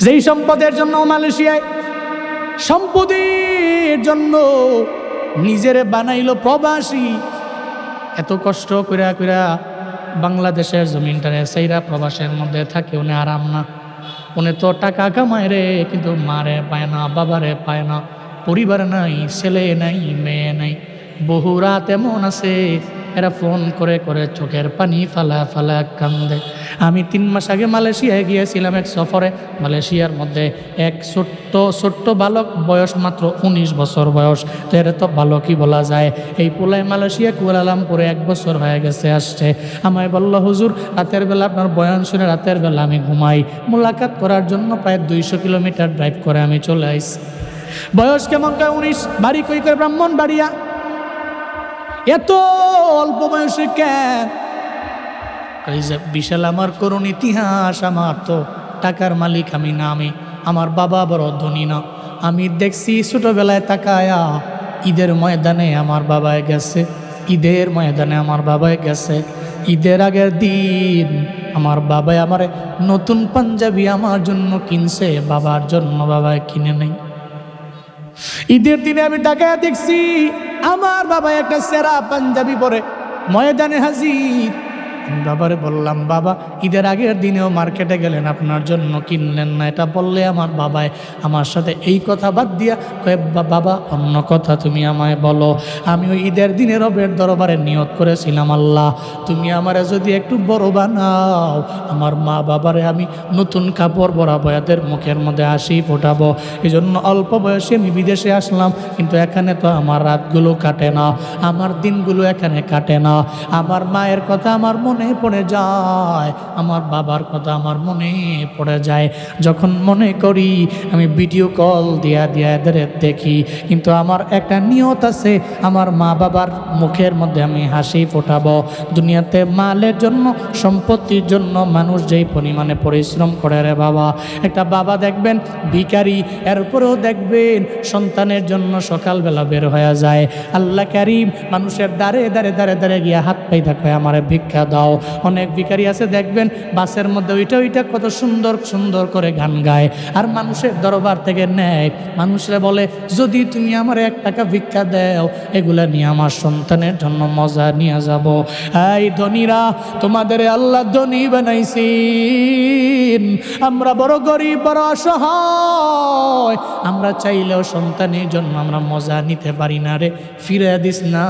যেই সম্পদের জন্য মালয়েশিয়ায় সম্পদের জন্য নিজেরে বানাইলো প্রবাসী, এত কষ্ট কইরা কইরা বাংলাদেশের জমিনটারে সেইরা প্রবাসের মধ্যে থাকে, উনি আরাম না। উনি তো টাকা কামায় রে, কিন্তু মারে পায় না, বাবারে পায় না, পরিবার নাই, ছেলে নাই, মেয়ে নাই। বহু রাত এমন আছে এরা ফোন করে করে চোখের পানি ফালা ফালা কান্দে। আমি 3 মাস আগে মালয়েশিয়ায় গিয়েছিলাম এক সফরে। মালয়েশিয়ার মধ্যে এক ছোট্ট বালক, বয়স মাত্র 19 বছর বয়স। তো এর তো বালকই বলা যায়। এই পোলায় মালয়েশিয়া কুয়ালালামপুরে 1 বছর হয়ে গেছে আসছে। আমায় বলল, হুজুর রাতের বেলা আপনার বয়ান শুনে রাতের বেলা আমি ঘুমাই। মোলাকাত করার জন্য প্রায় 200 কিলোমিটার ড্রাইভ করে আমি চলে আসছি। বয়স কেমন? 19। বাড়ি কই? করে ব্রাহ্মণবাড়িয়া। এত অল্প বয়সে কেন? এই যে বিশাল আমার করুণ ইতিহাস। আমার তো টাকার মালিক আমি না, আমার বাবা বড় ধনী না। আমি দেখছি ছোটবেলায় তাকায়া ঈদের ময়দানে আমার বাবায় গেছে, ঈদের ময়দানে আমার বাবায় গেছে। ঈদের আগের দিন আমার বাবাই আমার নতুন পাঞ্জাবি আমার জন্য কিনছে, বাবার জন্য বাবায় কিনে নেই। ঈদের দিনে আমি তাকায়া দেখছি আমার বাবা একটা সেরা পাঞ্জাবি পরে ময়দানে হাজির। আমি বাবারে বললাম, বাবা ঈদের আগের দিনেও মার্কেটে গেলেন, আপনার জন্য কিনলেন না। এটা বললে আমার বাবায় আমার সাথে এই কথা বাদ দিয়া কয়ে, বাবা অন্য কথা তুমি আমায় বলো। আমি ওই ঈদের দিনে রবের দরবারে নিয়ত করেছিলাম, আল্লাহ তুমি আমারে যদি একটু বড় বানাও, আমার মা বাবারে আমি নতুন কাপড় পরাবো, এদের মুখের মধ্যে হাসি ফোটাবো। এই জন্য অল্প বয়সে আমি বিদেশে আসলাম, কিন্তু এখানে তো আমার রাতগুলো কাটে না, আমার দিনগুলো এখানে কাটে না। আমার মায়ের কথা আমার মনে পড়ে যায়, আমার বাবার কথা আমার মনে পড়ে যায়। যখন মনে করি আমি ভিডিও কল দিয়া এদের দেখি, কিন্তু আমার একটা নিয়ত আছে, আমার মা বাবার মুখের মধ্যে আমি হাসি ফোটাবো। দুনিয়াতে মালের জন্য, সম্পত্তির জন্য মানুষ যেই পরিমাণে পরিশ্রম করে রে বাবা, একটা বাবা দেখবেন ভিখারি, এরপরেও দেখবেন সন্তানের জন্য সকালবেলা বের হয়ে যায়। আল্লাহ কারীম মানুষের দাঁড়ে দাঁড়ে দাঁড়ে দাঁড়ে গিয়ে হাত পাই থাকে, আমার ভিক্ষা দাও। অনেক ভিখারি আছে দেখবেন বাসের মধ্যে ওইটা কত সুন্দর সুন্দর করে গান গায়, আর মানুষের দরবার থেকে নেয়। মানুষরা বলে, যদি তুমি আমার 1 টাকা ভিক্ষা দাও, এগুলা নিয়ে আমার সন্তানের জন্য মজা নিয়ে যাব। এই ধনীরা, তোমাদের আল্লাহ ধনী বানাইছেন, আমরা বড় গরিব, বড় অসহায়। আমরা চাইলেও সন্তানের জন্য আমরা মজা নিতে পারি না রে। ফিরে দিস না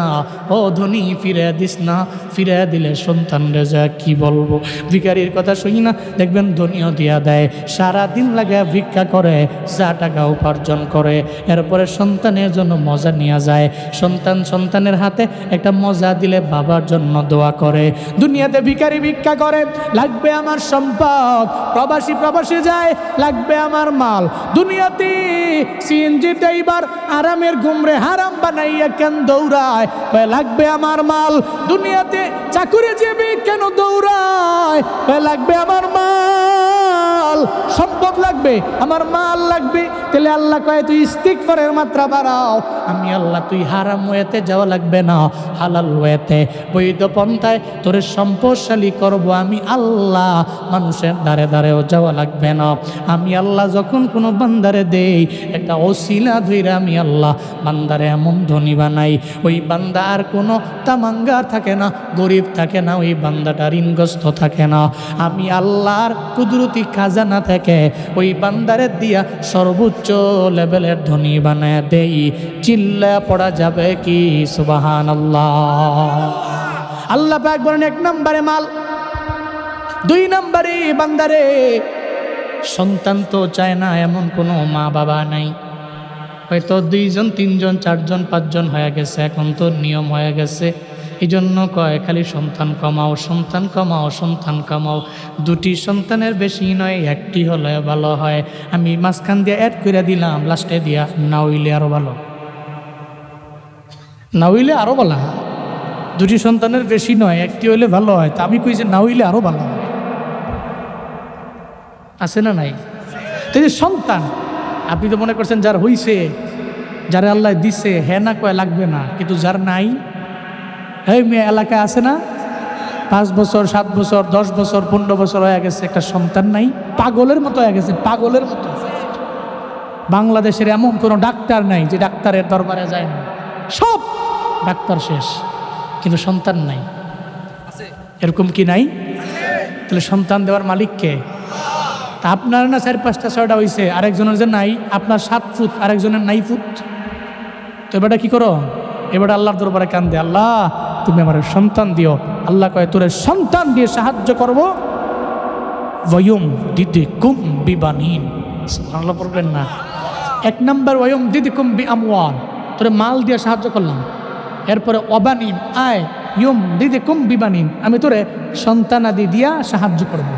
ও ধনী, ফিরে দিস না। ফিরে দিলে সন্তান রেজা কি বলবো। ভিখারির কথা শুনি না, দেখবেন ধনীও দিয়া দেয়, সারাদিন লাগে ভিক্ষা করে, যা টাকা উপার্জন করে, এরপরে সন্তানের জন্য মজা নিয়ে যায়। সন্তানের হাতে একটা মজা দিলে বাবার জন্য দোয়া করে। দুনিয়াতে ভিখারি ভিক্ষা করে, লাগবে আমার সম্পদ, প্রবাসী যায়, লাগবে আমার মাল। দুনিয়াতে সিএনজি ড্রাইভার আরামের ঘুমরে হারাম বানাইয়া কেন দৌড়ায়, লাগবে আমার মাল। দুনিয়াতে চাকুরিজীবী কেন দৌড়ায়, লাগবে আমার মাল। সম্পদ লাগবে, আমার মাল লাগবে। তাহলে আল্লাহ কয়, তুই ইস্তিগফারের মাত্রা বাড়াও। আমি আল্লাহ, তুই হারাম ওয়েতে যাওয়া লাগবে না, হালাল ওয়েতে বৈধ পন্থায় তোরে সম্পদশালী করবো আমি আল্লাহ। মানুষের দ্বারে দ্বারেও যাওয়া লাগবে না। আমি আল্লাহ যখন কোনো বান্দারে দেই, একটা ওসিলা ধইরা আমি আল্লাহ বান্দারে এমন ধনী বানাই, ওই বান্দা আর কোনো তামাঙ্গার থাকে না, গরিব থাকে না, ওই বান্দাটা ঋণগ্রস্ত থাকে না। আমি আল্লাহর কুদরতি খাজানা থেকে ওই বান্দারে দিয়া সর্বোচ্চ লেভেলের ধনী বানায় দেই। চিল্লা পড়া যাবে কি সুবহানাল্লাহ। আল্লাহ পাক বলেন, 1 নম্বরে মাল, 2 নম্বরে বান্দারে সন্তান তো চায় না, এমন কোনো মা বাবা নাই। হয়তো 2 জন 3 জন 4 জন 5 জন হয়ে গেছে, এখন তো নিয়ম হয়ে গেছে। এই জন্য কয়, খালি সন্তান কমাও, সন্তান কমাও, সন্তান কমাও। 2টি সন্তানের বেশি নয়, 1টি হলে ভালো হয়। আমি মাঝখান দিয়ে অ্যাড করে দিলাম, লাস্টে দিয়া না হইলে আরো ভালো, না হইলে আরো ভালো। 2টি সন্তানের বেশি নয়, 1টি হইলে ভালো হয়। তা আমি কই যে না হইলে আরো ভালো হয়, আছে না নাই? তো যে সন্তান, আপনি তো মনে করছেন যার হইছে, যারা আল্লাহ দিছে, হ্যাঁ না কয় লাগবে না, কিন্তু যার নাই, এই মেয়ে এলাকায় আছে না, 5 বছর 7 বছর 10 বছর 15 বছর হয়ে গেছে, একটা সন্তান নাই, পাগলের মতো হয়ে গেছে, পাগলের মতো। বাংলাদেশের এমন কোনো ডাক্তার নাই যে ডাক্তারের দরবারে যায় না, সব ডাক্তার শেষ, কিন্তু সন্তান নাই। এরকম কি নাই? তাহলে সন্তান দেওয়ার মালিক কে? তা আপনার না 4-5টা 6টা হয়েছে, আরেকজনের যে নাই, আপনার 7 ফুট আরেকজনের নাই ফুট, তো এবারটা কি করো? এবার আল্লাহর দরবারে কান্দে, আল্লাহ তুমি আমার সন্তান দিও। আল্লাহ কয় তোরে সন্তান দিয়ে সাহায্য করবো, ওয়ুম দিদিকুম বিবানিন। সুবহানাল্লাহ পড়বেন না? 1 নম্বর ওয়ুম দিদিকুম বিআমওয়াল, তোরে মাল দিয়ে সাহায্য করলাম। এরপরে অবানিন আয় ইউম দিদিকুম বিবানিন, আমি তোরে সন্তানাদি দিয়া সাহায্য করব।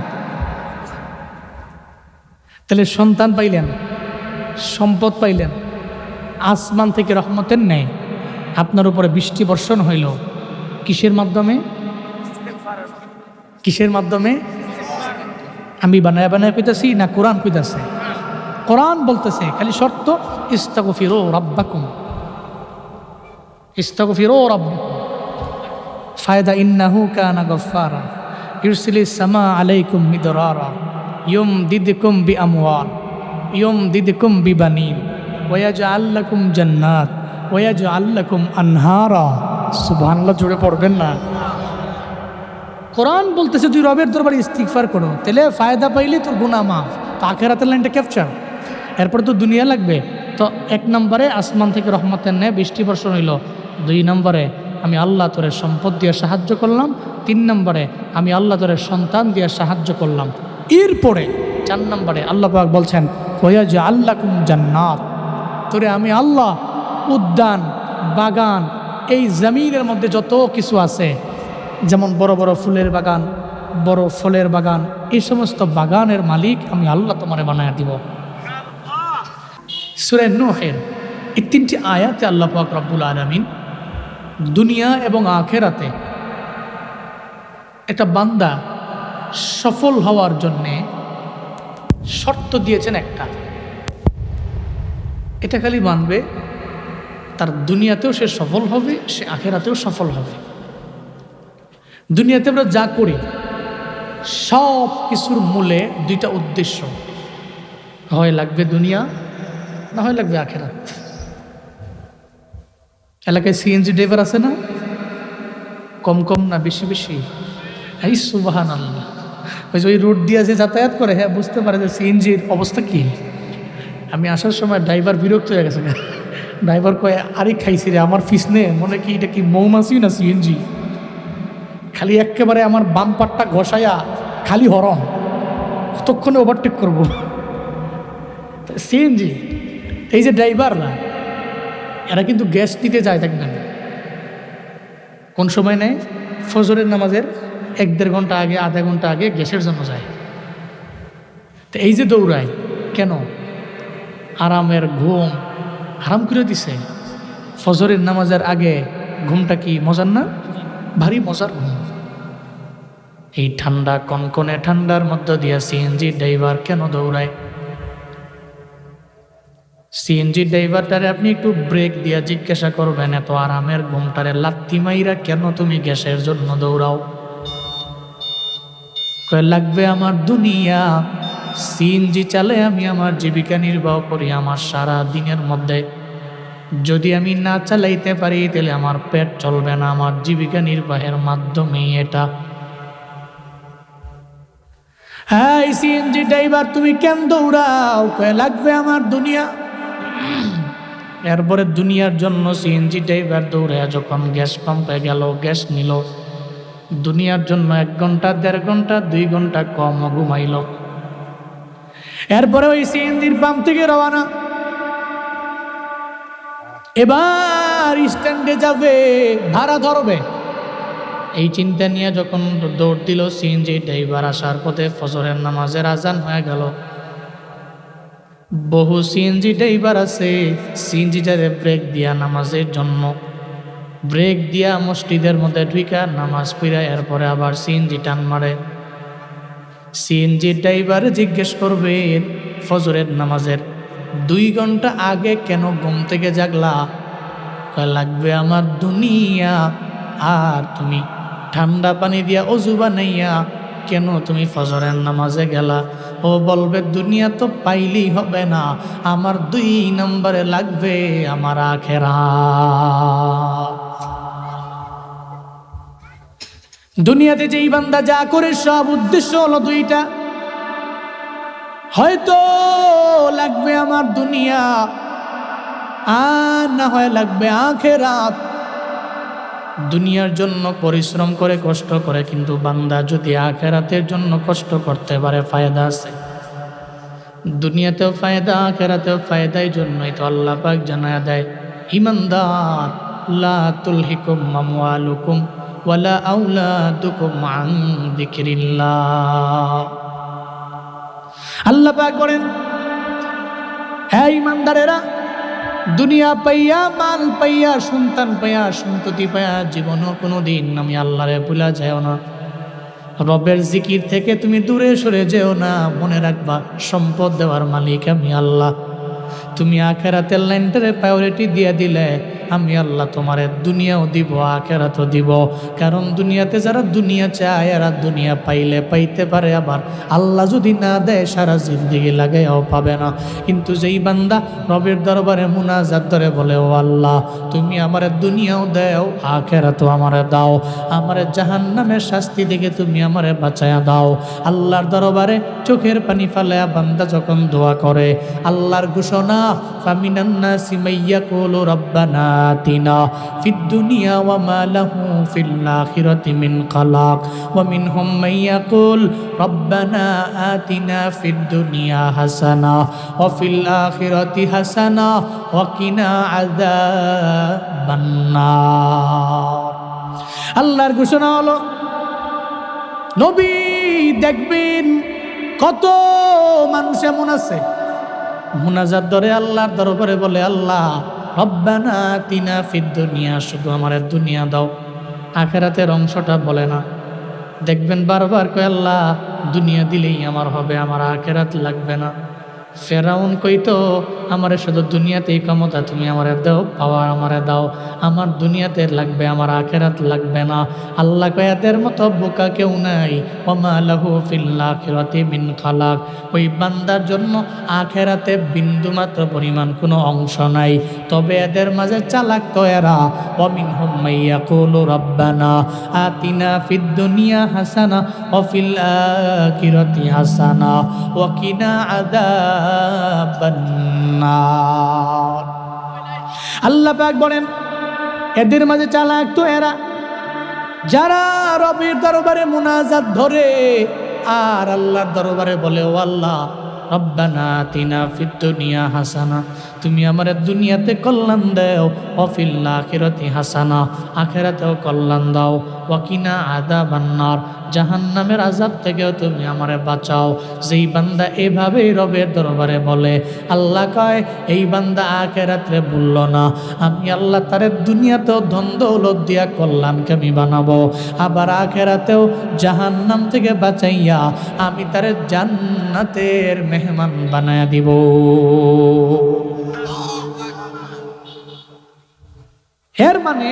তাহলে সন্তান পাইলেন, সম্পদ পাইলেন, আসমান থেকে রহমতের নেই আপনার উপরে বৃষ্টি বর্ষণ হইল, কিসের মাধ্যমে? কিসের মাধ্যমে? আমি বানায় বানায় কইতাছি না কোরআন কইতাছে? কোরআন বলতেছে খালি শর্ত ইস্তাগফিরু রাব্বাকুম, ইস্তাগফিরু রাব্বাকুম ফায়দা ইন্নাহু কানা গফফারা ইউরসিলিস সামা আলাইকুম মিদরারা ইউমদিদকুম বিআমওয়াল ইউমদিদকুম বিবানিন ওয়াজআল লাকুম জান্নাত ওয়াজআল লাকুম আনহারা। সুবহানাল্লাহ জোরে পড়বেন না? কোরআন বলতেছে তুই রবের দরবারে ইস্তিগফার করো, তাহলে ফায়দা পাইলে তোর গুনাহ মাফ, তো আখিরাতের লাইনটা ক্যাপচার। এরপর তো দুনিয়া লাগবে, তো 1 নম্বরে আসমান থেকে রহমতের ন্যায় বৃষ্টি বর্ষণ হইল, 2 নম্বরে আমি আল্লাহ তোরে সম্পদ দিয়ে সাহায্য করলাম, 3 নম্বরে আমি আল্লাহ তোরে সন্তান দিয়ে সাহায্য করলাম। এরপরে 4 নম্বরে আল্লাহ পাক বলছেন ওয়াজআল লাকুম জান্নাত, তোরে আমি আল্লাহ উদ্যান বাগান এই জমিনের মধ্যে যত কিছু আছে, যেমন বড় বড় ফুলের বাগান, বড় ফলের বাগান, এই সমস্ত বাগানের মালিক আমি আল্লাহ তোমারে বানায় দিব। সূরা নূহের এই 3টি আয়াতে আল্লাহ পাক রব্বুল আলামিন দুনিয়া এবং আখিরাতে একটা বান্দা সফল হওয়ার জন্যে শর্ত দিয়েছেন একটা, এটা খালি মানবে তার দুনিয়াতেও সে সফল হবে, সে আখিরাতেও সফল হবে। দুনিয়াতে আমরা যা করি সব কিছুর মূলে 2টা উদ্দেশ্য, হয় লাগবে দুনিয়া, না হয় লাগবে আখিরাত। এলাকায় সিএনজি ড্রাইভার আছে না? কম কম না বেশি বেশি? এই সুবহানাল্লাহ, ওই যে ওই রোড দিয়ে যে যাতায়াত করে, হ্যাঁ বুঝতে পারে যে সিএনজির অবস্থা কি। আমি আসার সময় ড্রাইভার বিরক্ত হয়ে গেছে, ড্রাইভার কয়ে আরে খাইছি রে আমার ফিস নে, মনে কি এটা কি মৌমাছি না সিএনজি, খালি একেবারে আমার বাম পাটটা ঘষাইয়া খালি হরন, কতক্ষণে ওভারটেক করবো। সিএনজি এই যে ড্রাইভাররা এরা কিন্তু গ্যাস নিতে যায়, দেখবেন কোন সময় নেয়? ফজরের নামাজের 1-1.5 ঘন্টা আগে, আধা ঘন্টা আগে গ্যাসের জন্য যায়। তো এই যে দৌড়ায় কেন? আরামের ঘুম হারাম করে দিছে। ফজরের নামাজের আগে ঘুমটা কি মজার না? ভারী মজার ঘুম। এই ঠান্ডা কনকনে ঠান্ডার মধ্য দিয়া সিএনজি ড্রাইভার কেন দৌড়ায়? সিএনজি ড্রাইভারটারে আপনি একটু ব্রেক দিয়া জিজ্ঞাসা করবেন, এত আরামের ঘুমটারে লাত্তি মাইরা কেন তুমি গ্যাসের জন্য দৌড়াও? কয় লাগবে আমার দুনিয়া, সিএনজি চালে আমি আমার জীবিকা নির্বাহ করি। আমার সারা দিনের মধ্যে যদি আমি না চালাইতে পারি তাহলে আমার পেট চলবে না, আমার জীবিকা নির্বাহের মাধ্যমেই এটা। হ্যাঁ সিএনজি ড্রাইভার তুমি কেন দৌড়াও? কয় লাগবে আমার দুনিয়া। এরপরে দুনিয়ার জন্য সিএনজি ড্রাইভার দৌড়ে যখন গ্যাস পাম্পে গেল, গ্যাস নিল, দুনিয়ার জন্য 1 ঘন্টা 1.5 ঘন্টা 2 ঘন্টা কম ঘুমাইল। এরপরে ওই সিএনজির পাম্প থেকে রওনা, এবার স্ট্যান্ডে যাবে, ভাড়া ধরবে। এই চিন্তা নিয়ে যখন দৌড় দিল সিএনজি ড্রাইভার, আসার পথে ফজরের নামাজের আজান হয়ে গেল। বহু সিএনজি ড্রাইভার আছে সিএনজিটারে ব্রেক দিয়া নামাজের জন্য, ব্রেক দিয়া মসজিদের মধ্যে ঢুইকা নামাজ পড়া এরপরে আবার সিএনজি টান মারে। সিএনজি ড্রাইভারে জিজ্ঞেস করবে ফজরের নামাজের 2 ঘন্টা আগে কেন ঘুম থেকে জাগলা? কয় লাগবে আমার দুনিয়া, আর তুমি ঠান্ডা পানি দিয়া অজু বানাইয়া কেন তুমি ফজরের নামাজে গেলা? ও বলবে দুনিয়া তো পাইলেই হবে না, আমার 2 নম্বরে লাগবে আমার আখিরাত। দুনিয়াতে যেই বান্দা যা করে সব উদ্দেশ্য হলো 2টা, হয়তো লাগবে আমার দুনিয়া আর না হয় লাগবে আখিরাত। দুনিয়ার জন্য পরিশ্রম করে কষ্ট করে, কিন্তু বান্দা যদি আখিরাতের জন্য কষ্ট করতে পারে ফায়দা আছে। দুনিয়াতেও ফায়দা, আখিরাতেও ফায়দা। এই জন্যই তো আল্লাহ পাক জানায়া দেয়, ঈমানদার লা তুলহিকুম আমওয়ালুকুম ওয়ালা আওলাদুকুম আন যিকরিল্লাহ। আল্লাহ পাক বলেন, হে ঈমানদারেরা, দুনিয়া পাইয়া, মাল পাইয়া, সন্তান পাইয়া, সন্ততি পাইয়া জীবনও কোনোদিন আমি আল্লাহরে ভুলা যাও না। রবের জিকির থেকে তুমি দূরে সরে যেও না। মনে রাখবা, সম্পদ দেওয়ার মালিক আমি আল্লাহ। তুমি আখিরাতের লাইনটারে প্রায়োরিটি দিয়ে দিলে আমি আল্লাহ তোমারে দুনিয়াও দিব, আখিরাতও দিব। কারণ দুনিয়াতে যারা দুনিয়া চায় এরা দুনিয়া পাইলে পাইতে পারে, আবার আল্লাহ যদি না দেয় সারা জিন্দেগি লাগাইও পাবে না। কিন্তু যেই বান্দা রবের দরবারে মুনাজাত ধরে বলে, ও আল্লাহ তুমি আমারে দুনিয়াও দাও, আখিরাতও আমারে দাও, আমারে জাহান্নামের শাস্তি থেকে তুমি আমারে বাঁচায়া দাও। আল্লাহর দরবারে চোখের পানি ফেলায়া বান্দা যখন দোয়া করে, আল্লাহর ঘোষণা, ফামিনান নাসি মাইয়াকুলু রাব্বানা আতিনা ফিদ দুনিয়া ওয়া মা লাহু ফিল আখিরাতি মিন খালাক ওয়া মিনহুম মাইয়াকুল রাব্বানা আতিনা ফিদ দুনিয়া হাসানা ওয়া ফিল আখিরাতি হাসানা ওয়া কিনা আযাবান নার। আল্লাহর ঘোষণা হলো, নবী দেখবেন কত মানুষ এমন আছে মুনাজাত ধরে আল্লাহর দরবারে বলে, আল্লাহ রব্বানা আতিনা ফিদ দুনিয়া, শুধু আমার দুনিয়া দাও, আখিরাতের অংশটা বলে না। দেখবেন বারবার কয়, আল্লাহ দুনিয়া দিলেই আমার হবে, আমার আখিরাত লাগবে না। ফেরাউন কইতো, আমারে শুধু দুনিয়াতেই ক্ষমতা তুমি আমারে দাও, পাওয়ার আমারে দাও, আমার দুনিয়াতে লাগবে, আমার আখিরাত লাগবে না। আল্লাহ কয়, এদের মতো বোকা কেউ নাই। ওমা লাহু ফিল আখিরাতি মিন খালাক, ওই বান্দার জন্য আখিরাতে বিন্দুমাত্র পরিমাণ কোনো অংশ নাই। তবে এদের মাঝে চালাক তো এরা। ওয়া মিনহুম মাইয়াকুলু রাব্বানা আতিনা ফিদ দুনিয়া হাসানা ওয়া ফিল আখিরাতি হাসানা ওয়া কিনা আযাবান নার। আল্লাহ পাক বলেন, এদের মাঝে চালাক তো এরা, যারা রবের দরবারে মুনাজাত ধরে আর আল্লাহর দরবারে বলে, ও আল্লাহ রব্বানা আতিনা ফিদ দুনিয়া হাসানা, তুমি আমার দুনিয়াতে কল্যাণ দাও, ওয়া ফিল আখিরাতি হাসানা, আখিরাতেও কল্যাণ দাও, ওয়া কিনা আযাবান নার, জাহান্নামের আযাব থেকেও তুমি আমারে বাঁচাও। যেই বান্দা এভাবেই রবের দরবারে বলে, আল্লাহ কয় এই বান্দা আখিরাতে বলল না, আমি আল্লাহ তারে দুনিয়াতেও ধন দৌলত দিয়া কল্যাণকে আমি বানাবো, আবার আখিরাতেও জাহান্নাম থেকে বাঁচাইয়া আমি তারে জান্নাতের মেহমান বানায়া দিব। এর মানে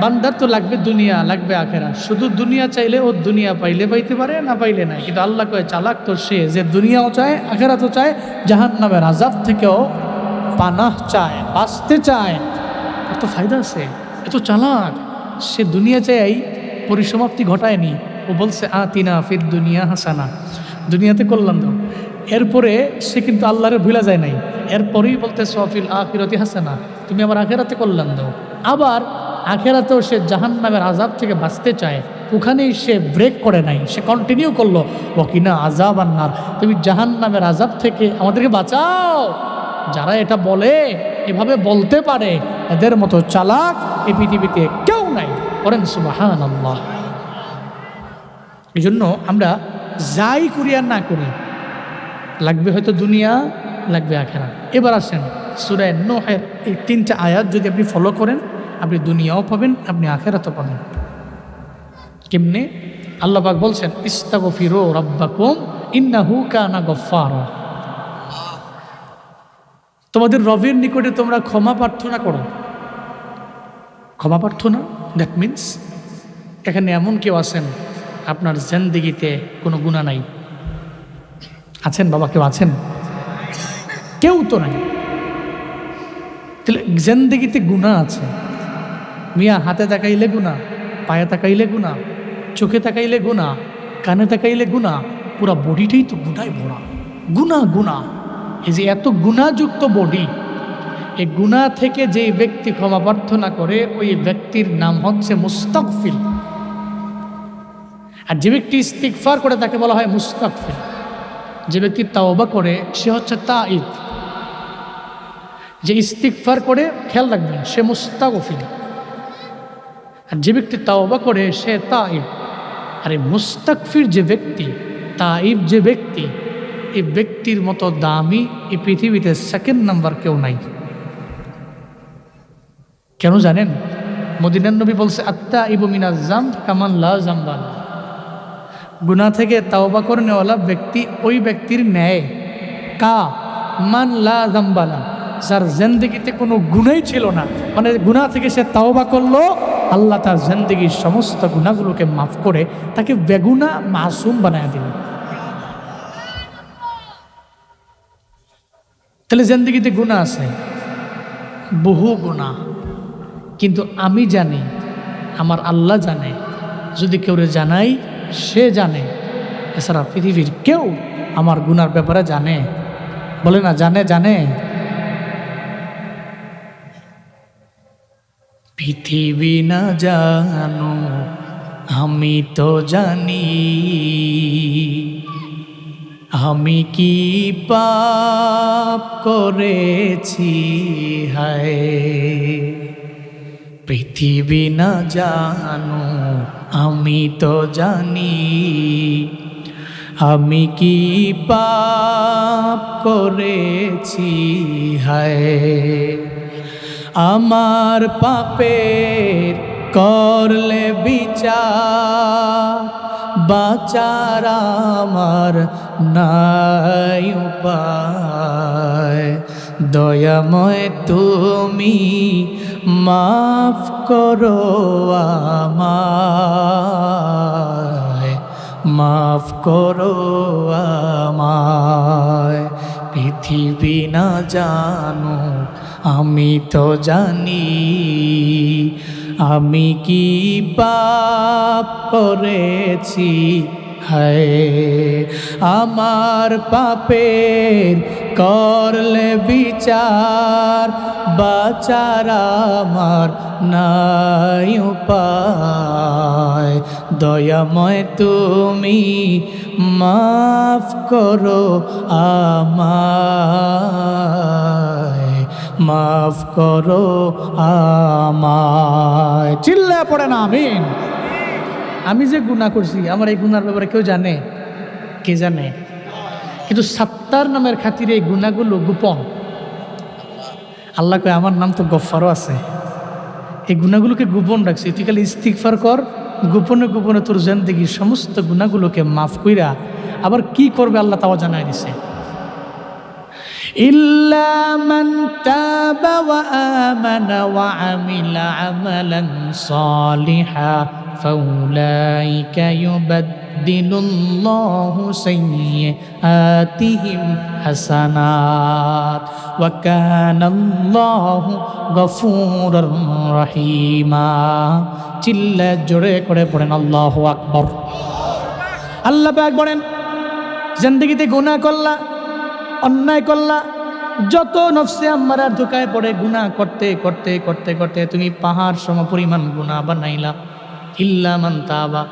বান্দার তো লাগবে দুনিয়া, লাগবে আখেরাত। শুধু দুনিয়া চাইলে ও দুনিয়া পাইলে পাইতে পারে, না পাইলে নাই। কিন্তু আল্লাহ কয় চালাক তো সে, যে দুনিয়াও চায়, আখেরাতও চায়, জাহান্নামের আযাব থেকেও পানাহ চায়, বাঁচতে চায়। কত ফায়দা আছে, এত চালাক। সে দুনিয়া চাই পরিসমাপ্তি ঘটায়নি। ও বলছে আতিনা ফিদ দুনিয়া হাসানা, দুনিয়াতে কল্যাণ দাও। এরপরে সে কিন্তু আল্লাহরে ভুলা যায় নাই। এরপরেই বলতে সফিল আখিরাতি হাসানা, তুমি আমার আখিরাতে কল্যাণ দাও। আবার আখিরাতেও সে জাহান্নামের আযাব থেকে বাঁচতে চায়, ওখানেই সে ব্রেক করে নাই, সে কন্টিনিউ করলো, ওয়াকিনা আযাবান নার, তুমি জাহান্নামের আযাব থেকে আমাদেরকে বাঁচাও। যারা এটা বলে, এভাবে বলতে পারে, এদের মতো চালাক এই পৃথিবীতে কেউ নাই। করেন সুবহানাল্লাহ। এই জন্য আমরা যাই করি আর না করি, লাগবে হয়তো দুনিয়া, লাগবে আখিরাত। এবার আসেন সূরা নূহের এই 3টা আয়াত যদি আপনি ফলো করেন, আপনি দুনিয়াও পাবেন, আপনি আখিরাতও পাবেন। কেমনে? আল্লাহ পাক বলছেন, ইস্তাগফিরু রাব্বাকুম ইন্নাহু কানা গফফারা, তোমাদের রবের নিকটে তোমরা ক্ষমা প্রার্থনা করো। ক্ষমা প্রার্থনা, দ্যাট মিনস এখানে এমন কেউ আছেন আপনার জিন্দেগিতে কোনো গুনাহ নাই? আছেন বাবা? কেউ আছেন? কেউ তো নাই। তাহলে জিন্দেগিতে গুনাহ আছে। মিয়া হাতে তাকাইলে গুনাহ, পায়ে তাকাইলে গুনাহ, চোখে তাকাইলে গুনাহ, কানে তাকাইলে গুনাহ, পুরা বডিটাই তো গুনায় ভরা। গুনাহ গুনাহ, এই যে এত গুনাহযুক্ত বডি, এই গুনাহ থেকে যে ব্যক্তি ক্ষমা প্রার্থনা করে ওই ব্যক্তির নাম হচ্ছে মুস্তাগফির। আর যে ব্যক্তি ইস্তিগফার করে তাকে বলা হয় মুস্তাগফির। যে ব্যক্তি তাওবা করে সে হচ্ছে তাইব। যে ইস্তিগফার করে, খেয়াল রাখবেন, সে মুস্তাগফির। আর যে ব্যক্তি তাওবা করে সে তাইব। আর এই মুস্তাগফির যে ব্যক্তি, তাইব যে ব্যক্তি, এই ব্যক্তির মতো দামি এই পৃথিবীতে সেকেন্ড নাম্বার কেউ নাই। কেন জানেন? মদিনার নবী বলছে, আত্তাইবু মিনাজ যামব কামান লা যামবা লাহু। গুনাহ থেকে তাওবা করে নেওয়ালা ব্যক্তি ওই ব্যক্তির ন্যায়। কা মান লা যামবা লাহু, যার জিন্দেগিতে কোনো গুনাহই ছিল না, মানে গুনাহ থেকে সে তাওবা করলো, আল্লাহ তার জিন্দেগির সমস্ত গুনাহগুলোকে মাফ করে তাকে বেগুনা মাসুম বানায় দিল। তাহলে জিন্দেগিতে গুনাহ আছে, বহু গুনাহ, কিন্তু আমি জানি, আমার আল্লাহ জানে। যদি কেউ জানাই, সে জানে। এছাড়া পৃথিবীর কেউ আমার গুনার ব্যাপারে জানে? বলে না জানে? জানে। পৃথিবী না জানো আমি তো জানি, আমি কি পাপ করেছি হায়। পৃথিবী না জানো আমি তো জানি, আমি কি পাপ করেছি হায়। আমার পাপের করলে বিচার, বাঁচার আমার নাই উপায়। দয়াময় তুমি মাফ করো আমায়, মাফ করো আমায়। পৃথিবী না জানো আমি তো জানি, আমি কি পাপ করেছি হায়। আমার পাপের করলে বিচার, বাঁচার আমার নাই উপায়। দয়াময় তুমি মাফ করো আমায়, মাফ করো আমায়। চিল্লায় পড়ে না আমিন। আমি যে গুনাহ করছি, আমার এই গুনার ব্যাপারে কেউ জানে? কে জানে? কিন্তু সাত্তার নামের খাতিরে এই গুনাহগুলো গোপন। আল্লাহ কয় আমার নাম তো গফফারও আছে। এই গুনাহগুলোকে গোপন রাখছি, তুই খালি ইস্তিগফার কর, গোপনে গোপনে তোর জিন্দেগির সমস্ত গুনাহগুলোকে মাফ কইরা আবার কি করবে আল্লাহ তাও জানাই দিছে। ইল্লা মান তাবা ওয়া আমানা ওয়া আমিলা আমালান সালিহা ফাউলাইকা ইউবাদদিলুল্লাহু সাইয়্যাতিহিম হাসানাত ওয়া কানাল্লাহু গফুরুর রহিমা। চিল্লা জোরে করে পড়েন আল্লাহু আকবার। আল্লাহ পাক বলেন, জিন্দেগিতে গুনাহ করলা, অন্যায় করলা, যত নফসে আম্মারার ধোকায় পড়ে গুনাহ করতে করতে করতে করতে তুমি পাহাড় সম পরিমাণ গুনাহ বানাইলা। ইল্লা মান তাবা,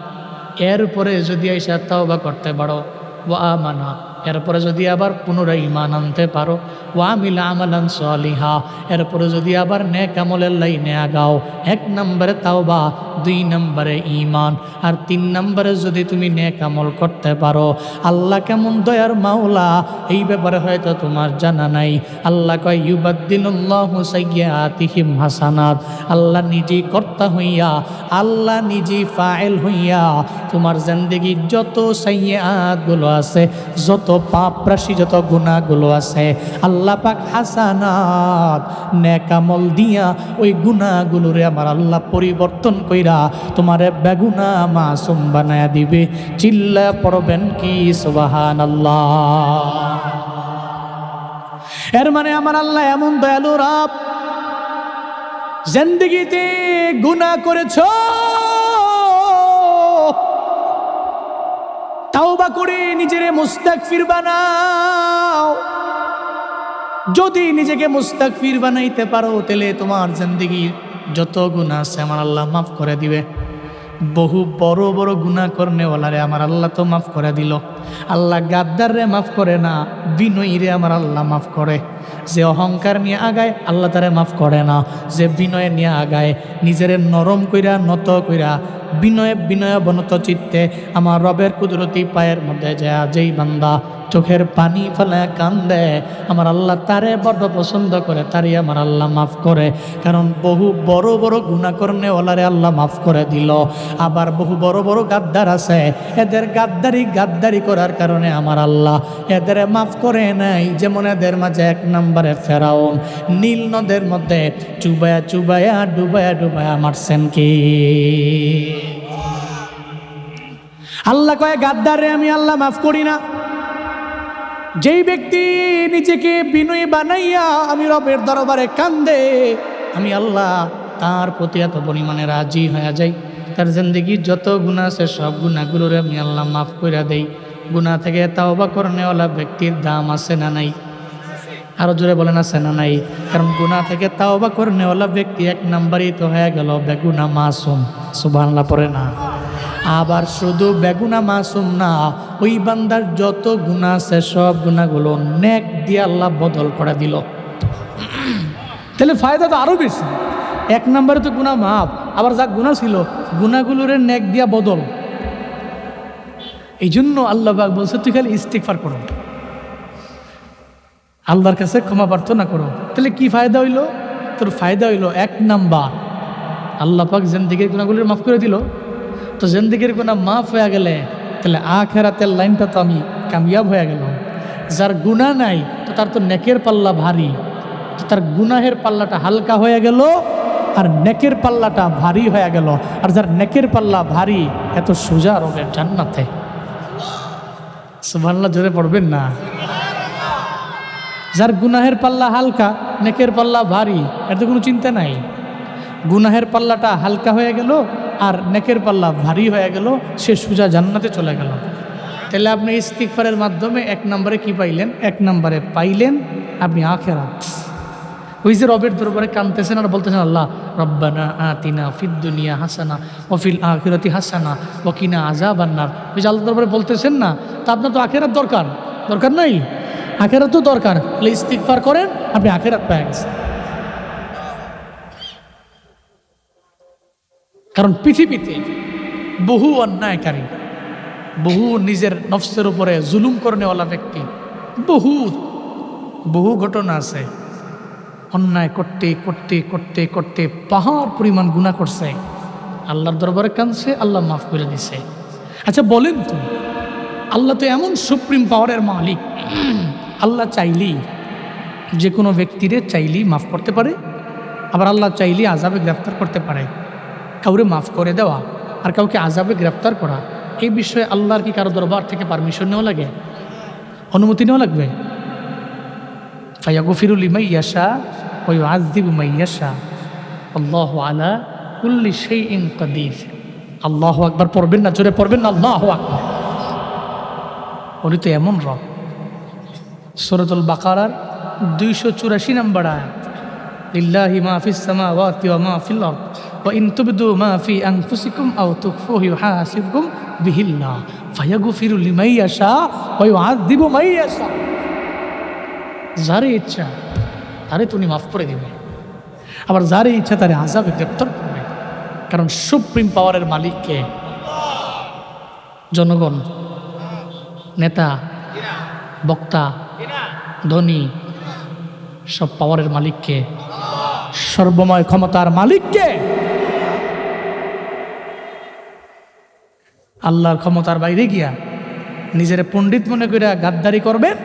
এরপরে যদি আইসা তাওবা করতে পারো, ওয়া আমানা, এরপরে যদি আবার পুনরায় ঈমান আনতে পারো, ওয়া আমিলা আমালান সালিহা, এরপরে যদি আবার নেক আমলের লাইনে আগাও। 1 নম্বরে তাওবা, 2 নম্বরে ঈমান, আর 3 নম্বরে যদি তুমি নেক আমল করতে পারো। আল্লাহ কেমন দয়ার মাওলা এই ব্যাপারে হয়তো তোমার জানা নাই। আল্লাহ কয় ইউবাদদিলুল্লাহু সাইয়্যাতিহিম হাসানাত। আল্লাহ নিজেই কর্তা হইয়া, আল্লাহ নিজেই ফাইল হইয়া তোমার জিন্দেগির যত সাইয়্যাতগুলো আছে, যত পাপ রাশি যত গুনাহগুলো আছে আল্লাহ পাক হাসানাত নেক আমল দিয়া ওই গুনাহগুলোরে আমার আল্লাহ পরিবর্তন কইরা তোমারে বেগুনা মাসুম বানায়া দিবে। চিল্লা পড়বেন কি সুবহানাল্লাহ। এর মানে আমার আল্লাহ এমন দয়ালু রব, জিন্দেগিতে গুনাহ করেছো তাওবা করে নিজেরে মুস্তাগফির বানাও। যদি নিজেকে মুস্তাগফির বানাইতে পারো তাহলে তোমার জিন্দেগির যত গুনাহ আছে আমার আল্লাহ মাফ করে দিবে। বহু বড় বড় গুনাহ করনেওয়ালারে আমার আল্লাহ তো মাফ করে দিল। আল্লাহ গাদ্দাররে মাফ করে না, বিনয়ীরে আমার আল্লাহ মাফ করে। যে অহংকার নিয়ে আগায় আল্লাহ তারে মাফ করে না, যে বিনয় নিয়ে আগায় নিজেরে নরম কইরা নত কইরা বিনয় বিনয় বনত চিত্তে আমার রবের কুদরতি পায়ের মধ্যে যায় যেই বান্দা চোখের পানি ফেলে কান্দে আমার আল্লাহ তারে বড় পছন্দ করে, তারই আমার আল্লাহ মাফ করে। কারণ বহু বড় বড় গুনাহ করনেওয়ালারে আল্লাহ মাফ করে দিল। আবার বহু বড় বড় গাদ্দার আছে, এদের গাদ্দারি করার কারণে আমার আল্লাহ এদের মাফ করে নাই। যেমন এদের মাঝে এক নম্বরে ফেরাউন নীল নদের মধ্যে চুবায়া চুবায়া ডুবায়া ডুবায়া মারছেন কি আল্লাহ কয় গাদ্দারে আমি আল্লাহ মাফ করি না। যেই ব্যক্তি নিজেকে বিনয়ী বানাইয়া আমি রবের দরবারে কান্দে আমি আল্লাহ তার প্রতি এত পরিমাণে রাজি হয়ে যাই, তার জিন্দেগির যত গুনাহ আছে সব গুনাহগুলোর আমি আল্লাহ মাফ করে দেই। গুনাহ থেকে তাওবা করনেওয়ালা ব্যক্তির দাম আছে না নাই? আরো জোরে বলেন আছে না নাই? কারণ গুনাহ থেকে তাওবা করনেওয়ালা ব্যক্তি এক নাম্বারই তো হয়ে গেল বেগুনা মাসুম। সুবহানাল্লাহ পড়ে না? আবার শুধু বেগুনা মাসুম না, ওই বান্দার যত গুনাহ আছে সব গুনাহগুলো নেক দিয়ে আল্লাহ বদল করে দিল। তাহলে ফায়দা তো আরো বেশি। এক নম্বরে তো গুনাহ মাফ, আবার যা গুনাহ ছিল গুনাহগুলোর নেক দিয়া বদল। এই জন্য আল্লাহ পাক বলছে তুই খালি ইস্তিগফার করো, আল্লাহর কাছে ক্ষমা প্রার্থনা করো। তাহলে কি ফায়দা হইলো? তোর ফায়দা হইলো এক নাম্বার আল্লাহ পাক জিন্দেগির গুনাহগুলো মাফ করে দিল। তো জিন্দেগির গুনাহ মাফ হয়ে গেলে তাহলে আখিরাতের লাইনটা তো আমি কামিয়াব হয়ে গেলাম। যার গুনাহ নাই তো তার তো নেকের পাল্লা ভারী, তো তার গুনাহের পাল্লাটা হালকা হয়ে গেল আর নেকের পাল্লাটা ভারী হয়ে গেল। আর যার নেকের পাল্লা ভারী এত সোজা রবে জান্নাতে। সুবহানাল্লাহ জোরে পড়বেন না? যার গুনাহের পাল্লা হালকা নেকের পাল্লা ভারী এত কোনো চিন্তা নাই। গুনাহের পাল্লাটা হালকা হয়ে গেল আর নেকের পাল্লা ভারী হয়ে গেল, সে সোজা জান্নাতে চলে গেল। তাহলে আপনি ইস্তিগফারের মাধ্যমে এক নম্বরে কি পাইলেন? এক নম্বরে পাইলেন আপনি আখিরাত। ওই যে রবের দরবারে কাঁদতেছেন আর বলতেছেন আল্লাহ রব্বানা আতিনা ফিদ দুনিয়া হাসানা ওয়া ফিল আখিরাতি হাসানা ওয়া কিনা আযাবান্নার। ওই যে আল্লাহর দরবারে বলতেছেন না, তা আপনার তো আখিরাত দরকার নাই? আখিরাত তো দরকার। তাহলে ইস্তিগফার করেন, আপনি আখিরাত পেয়ে গেছেন। কারণ পৃথিবীতে বহু অন্যায়কারী, বহু নিজের নফসের উপরে জুলুম করনেওয়ালা ব্যক্তি, বহু ঘটনা আছে। অন্যায় করতে করতে করতে করতে পাহাড় পরিমাণ গুনাহ করছে, আল্লাহর দরবারে কাঁদছে, আল্লাহ মাফ করে দিছে। আচ্ছা বলেন তো, আল্লাহ তো এমন সুপ্রিম পাওয়ারের মালিক, আল্লাহ চাইলেই যে কোনো ব্যক্তিরে চাইলেই মাফ করতে পারে, আবার আল্লাহ চাইলেই আযাবে গ্রেফতার করতে পারে। কাউরে মাফ করে দেওয়া আর কাউকে আযাবে গ্রেফতার করা, এই বিষয়ে আল্লাহর কি কারো দরবার থেকে পারমিশন নেওয়া লাগে? অনুমতি নেওয়া লাগবে? ফায়াগফিরু লিমান ইয়াশা ওয়া ইউআযযিবু মান ইয়াশা আল্লাহু আলা কুল্লি শাইইন কাদির। আল্লাহু আকবার পড়বেন না? জোরে পড়বেন না? আল্লাহু আকবার। উনি তো এমন রব। সূরাতুল বাকারার 284 নম্বর আয়াত, লিল্লাহি মা ফিস সামাওয়াতি ওয়া মা ফিল আরদ ওয়া ইন তুবদু মা ফি আনফুসিকুম আও তুখফুহু ইউহাসিবকুম বিহিল্লাহ ফায়াগফিরু লিমান ইয়াশা ওয়া ইউআযযিবু মান ইয়াশা। যারে ইচ্ছা তারে তুমি মাফ করে দিবে, আবার যারে ইচ্ছা তারে আযাবে গ্রেফতার করবে। কারণ সুপ্রিম পাওয়ারের মালিককে জনগণ, নেতা, বক্তা, ধনী, সব পাওয়ারের মালিককে, সর্বময় ক্ষমতার মালিককে। আল্লাহর ক্ষমতার বাইরে গিয়া নিজের পণ্ডিত মনে করে গাদ্দারি করবেন,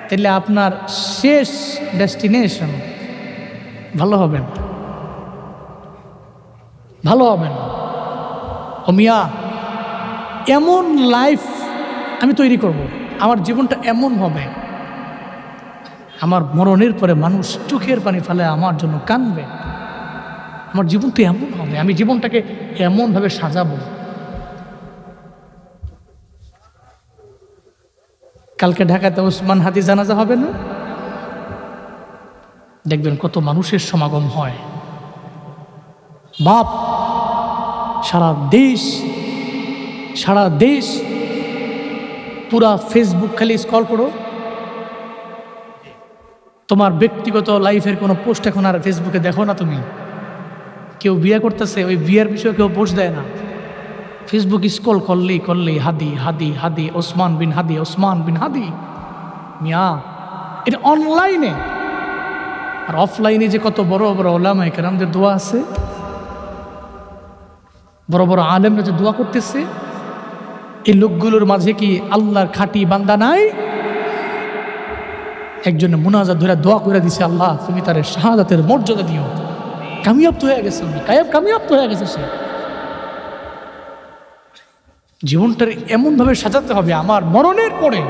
তাহলে আপনার শেষ ডেস্টিনেশন ভালো হবে না, ভালো হবে না। ও মিয়া, এমন লাইফ আমি তৈরি করব, আমার জীবনটা এমন হবে, আমার মরণের পরে মানুষ চোখের পানি ফেলে আমার জন্য কাঁদবে। আমার জীবনটা এমন হবে, আমি জীবনটাকে এমনভাবে সাজাবো। কালকে ঢাকাতে ওসমান হাদি জানাজা হবে না? দেখবেন কত মানুষের সমাগম হয়। বাপ, সারা দেশ পুরা ফেসবুক খালি স্ক্রল করো, তোমার ব্যক্তিগত লাইফের কোনো পোস্ট এখন আর ফেসবুকে দেখো না। তুমি কেউ বিয়ে করতেছে, ওই বিয়ের বিষয়ে কেউ পোস্ট দেয় না। ফেসবুক স্ক্রল করলেই হাদি হাদি হাদি, ওসমান বিন হাদি, ওসমান বিন হাদি। মিয়া, এটা অনলাইনে। আর অফলাইনে যে কত বড় বড় ওলামায়ে কেরামদের দোয়া আছে, বড় বড় আলেমরা যে দোয়া করতেছে, এই লোকগুলোর মাঝে কি আল্লাহর খাঁটি বান্দা নাই? একজনে মুনাজাত ধরে দোয়া করে দিছে, আল্লাহ তুমি তার শাহাদাতের মর্যাদা দিও। কামিয়াব তো হয়ে গেছে, কামিয়াব তো হয়ে গেছে সে। জীবনটার এমনভাবে সাজাতে হবে, আমার মরণের পরে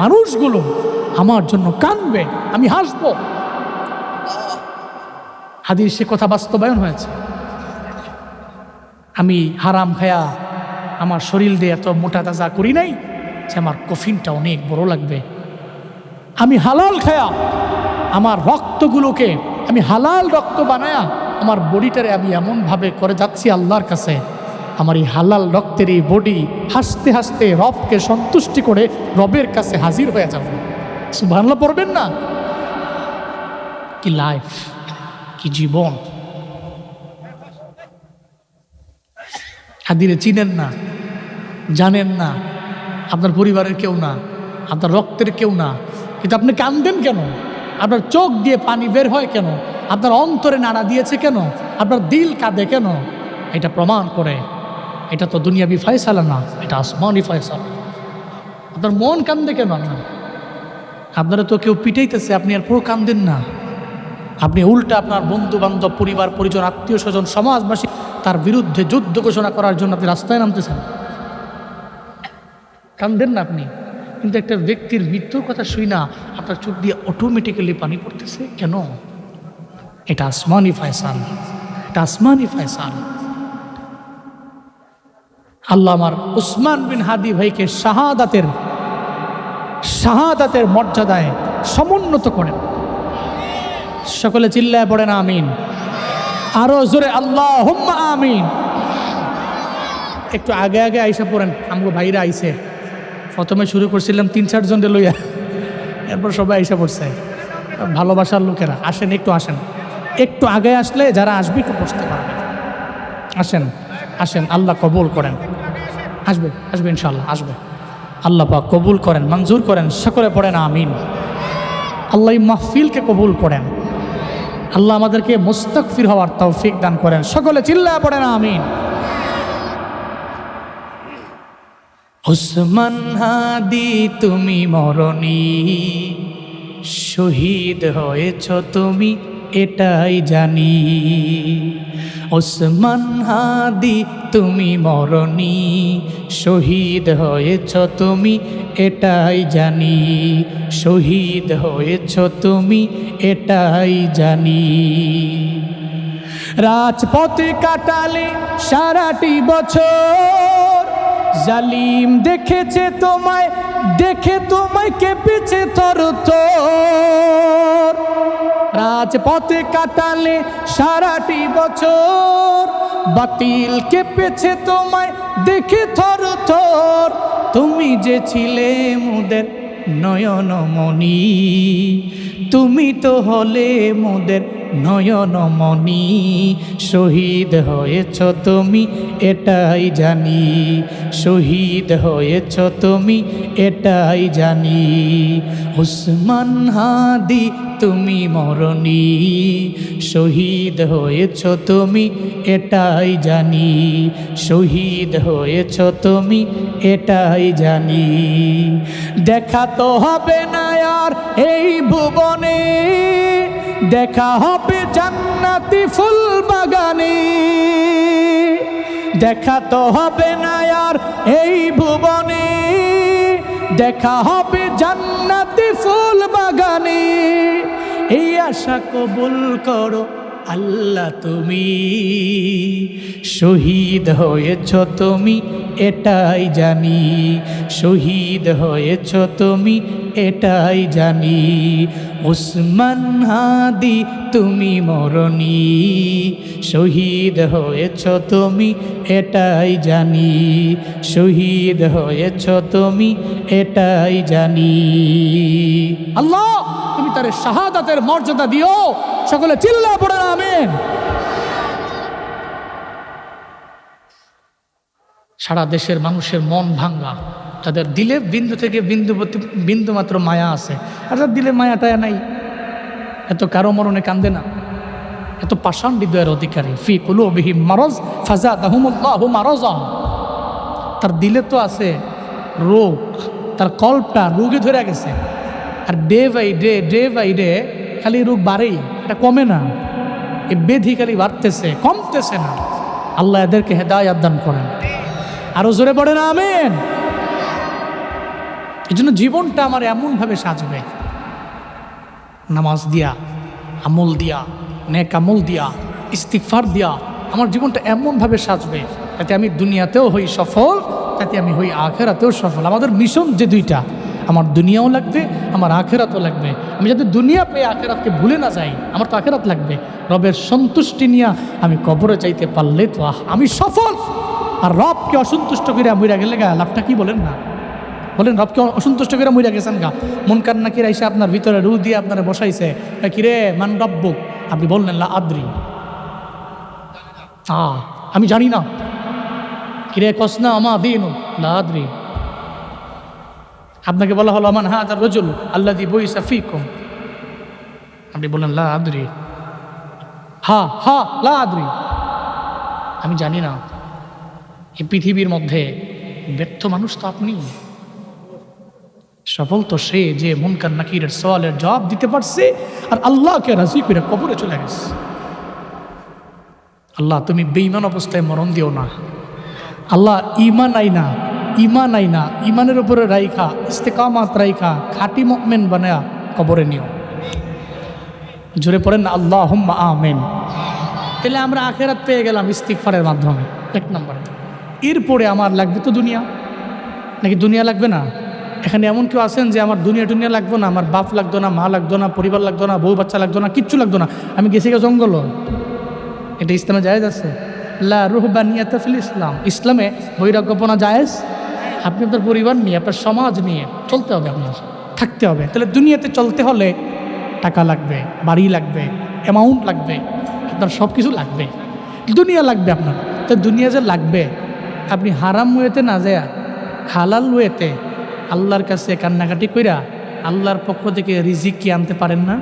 মানুষগুলো আমার জন্য কাঁদবে, আমি হাসবো। হাদির সে কথা বাস্তবায়ন হয়েছে। আমি হারাম খায়া আমার শরীর দিয়ে এত মোটা তাজা করি নাই যে আমার কফিনটা অনেক বড় লাগবে। আমি হালাল খায়া আমার রক্তগুলোকে আমি হালাল রক্ত বানায়া আমার বডিটারে আমি এমনভাবে করে যাচ্ছি আল্লাহর কাছে, আমার এই হালাল রক্তের এই বডি হাসতে হাসতে রবকে সন্তুষ্টি করে রবের কাছে হাজির হয়ে যাবে। সুবহানাল্লাহ পড়বেন না? কি লাইফ, কি জীবন! হাদিরে চিনেন না, জানেন না, আপনার পরিবারের কেউ না, আপনার রক্তের কেউ না, কিন্তু আপনি কাঁদেন কেন? আপনার চোখ দিয়ে পানি বের হয় কেন? আপনার অন্তরে নাড়া দিয়েছে কেন? আপনার দিল কাঁদে কেন? এটা প্রমাণ করে এটা তো দুনিয়াবি ফয়সালা না, এটা আসমানি ফয়সালা। আপনার মন কান্দে কেন? আপনারা তো কেউ পিটাইতেছে, আপনি আর পুরো কান্দেন না। আপনি উল্টা আপনার বন্ধু বান্ধব, পরিবার পরিজন, আত্মীয় স্বজন, সমাজবাসী তার বিরুদ্ধে যুদ্ধ ঘোষণা করার জন্য আপনি রাস্তায় নামতেছেন, কান্দেন না আপনি। কিন্তু একটা ব্যক্তির মৃত্যুর কথা শুই না আপনার চোখ দিয়ে অটোমেটিক্যালি পানি পড়তেছে কেন? এটা আসমানি ফয়সাল, এটা আসমানি ফয়সাল। আল্লাহ আমার উসমান বিন হাদি ভাইকে শাহাদাতের মর্যাদায় সমুন্নত করেন। সকলে চিল্লায় পড়েন আমিন। আরো জোরে আল্লাহুম্মা আমিন। একটু আগে আগে আইসা পড়েন, আমগো ভাইরা আইসে। প্রথমে শুরু করছিলাম 3-4 জন লইয়া, এরপর সবাই আইসা পড়ছে। ভালোবাসার লোকেরা আসেন, একটু আসেন, একটু আগে আসলে যারা আসবে একটু বসতে পারবে। আসেন আসেন, আল্লাহ কবুল করেন। আসবে ইনশাআল্লাহ, আসবে। আল্লাহ পাক কবুল করেন, মঞ্জুর করেন। সকলে পড়েন আমিন। আল্লাহ এই মাহফিলকে কবুল করেন। আল্লাহ আমাদেরকে মুস্তাগফির হওয়ার তৌফিক দান করেন। সকলে চিল্লায়া পড়েন আমিন। ওসমান হাদি তুমি মরণি, শহীদ হয়েছ তুমি এটাই জানি। ওসমান হাদি তুমি মরণি, শহীদ হয়েছ তুমি এটাই জানি। শহীদ হয়েছ তুমি এটাই জানি। রাজপথে কাটালে সারাটি বছর, জালিম দেখেছে তোমায়, দেখে তোমায় কেঁপেছে থরথর। রাজপথে কাটালে সারাটি বছর, বাতিল কেঁপেছে তোমায় দেখে থরথর। তুমি যে ছিলে মোদের নয়নমণি, তুমি তো হলে মোদের নয়নমণি, শহীদ হয়েছ তুমি এটাই জানি, শহীদ হয়েছ তুমি এটাই জানি। উসমান হাদি তুমি মরণি, শহীদ হয়েছ তুমি এটাই জানি, শহীদ হয়েছ তুমি এটাই জানি। দেখা তো হবে না আর এই ভুবনে, দেখা হবে জান্নাতি ফুল বাগানে, দেখা তো হবে না আর এই ভুবনে, দেখা হবে জান্নাতি ফুল বাগানে। এই আশা কবুল করো আল্লাহ তুমি, শহীদ হয়েছ তুমি এটাই জানি, শহীদ হয়েছ তুমি এটাই জানি। উসমান হাদি তুমি মরণি, শহীদ হয়েছ তুমি এটাই জানি, শহীদ হয়েছ তুমি এটাই জানি। আল্লাহ তুমি তার শাহাদাতের মর্যাদা দিও, সকলে চিল্লা পড়েন আমিন। সারা দেশের মানুষের মন ভাঙ্গা, তাদের দিলে বিন্দু থেকে বিন্দু মাত্র মায়া আছে, আর তার দিলে মায়াটায়া নাই। এত কারো মরণে কান্দে না, এত পাষাণ হৃদয়ের অধিকারী। ফি কুলুবিহিম মারজ ফাযাদাহুমুল্লাহু মারজা, তার দিলে তো আছে রোগ, তার কল্পটা রোগে ধরে গেছে। আর ডে বাই ডে খালি রোগ বাড়েই, এটা কমে না। এই বেধি খালি বাড়তেছে, কমতেছে না। আল্লাহ এদেরকে হেদায়াত দান করেন। আরো জোরে পড়েন আমিন। এই জন্য জীবনটা আমার এমনভাবে সাজবে, নামাজ দিয়া, আমল দিয়া, নেক আমল দিয়া, ইস্তিগফার দিয়া আমার জীবনটা এমনভাবে সাজবে যাতে আমি দুনিয়াতেও হই সফল, যাতে আমি হই আখেরাতেও সফল। আমাদের মিশন যে দুইটা, আমার দুনিয়াও লাগবে, আমার আখেরাতও লাগবে। আমি যাতে দুনিয়া পেয়ে আখেরাতকে ভুলে না যাই, আমার তো আখেরাত লাগবে। রবের সন্তুষ্টি নিয়ে আমি কবরে যাইতে পারলে তো আমি সফল। আর রবকে অসন্তুষ্ট করে মইরা গেলে গা লাভটা কি বলেন না? বলেন, রবকে অসন্তুষ্ট করে মইরা গেছেন গা, মন কান্না কিরা এসে আপনার ভিতরে রু দিয়ে আপনারা বসাইছে, কিরে মান রব্বুক, আপনি বললেন লা আদ্রি, আমি জানি না। কিরে কসনা আমা দিন লা আদ্রি, আপনাকে বলা হলো মান হাযার রাজুল আল্লাযী বুইসা ফীকুম, আপনি বললেন লা আদ্রি, হা লা আদ্রি, আমি জানি না। এই পৃথিবীর মধ্যে ব্যর্থ মানুষ তো আপনি, সফল তো সে যে মুনকার নাকিরের সওয়ালের জবাব দিতে পারছে আর আল্লাহকে রাজি করে কবরে চলে গেছে। আল্লাহ তুমি বেঈমান অবস্থায় মরণ দিও না। আল্লাহ ইমান আইনা, ইমানের উপরে রাইখা, ইস্তেকামাত রাইখা, খাঁটি মুমিন বানায়া কবরে নিও। জোরে পড়েন না আল্লাহুম্মা আমিন। তাহলে আমরা আখিরাত পেয়ে গেলাম ইস্তিগফারের মাধ্যমে, এক নম্বরে। এরপরে আমার লাগবে তো দুনিয়া, নাকি দুনিয়া লাগবে না? এখানে এমন কেউ আছেন যে আমার দুনিয়া লাগবে না, আমার বাপ লাগতো না, মা লাগতো না, পরিবার লাগতো না, বউ বাচ্চা লাগতো না, কিচ্ছু লাগতো না, আমি গেছি গা জঙ্গল? এটা ইসলামে জায়েজ আছে? লা রুহবানিয়াতা ফিল ইসলাম, ইসলামে বৈরাগ্যপনা জায়েজ। আপনি আপনার পরিবার নিয়ে, আপনার সমাজ নিয়ে চলতে হবে, আপনার থাকতে হবে। তাহলে দুনিয়াতে চলতে হলে টাকা লাগবে, বাড়ি লাগবে, অ্যামাউন্ট লাগবে, আপনার সব কিছু লাগবে, দুনিয়া লাগবে আপনার। তো দুনিয়া যে লাগবে, আপনি হারাম ওয়েতে না যায় হালাল ওয়েতে আল্লাহর কাছে কান্নাকাটি কইরা আল্লাহর পক্ষ থেকে রিজিক কি আনতে পারেন না?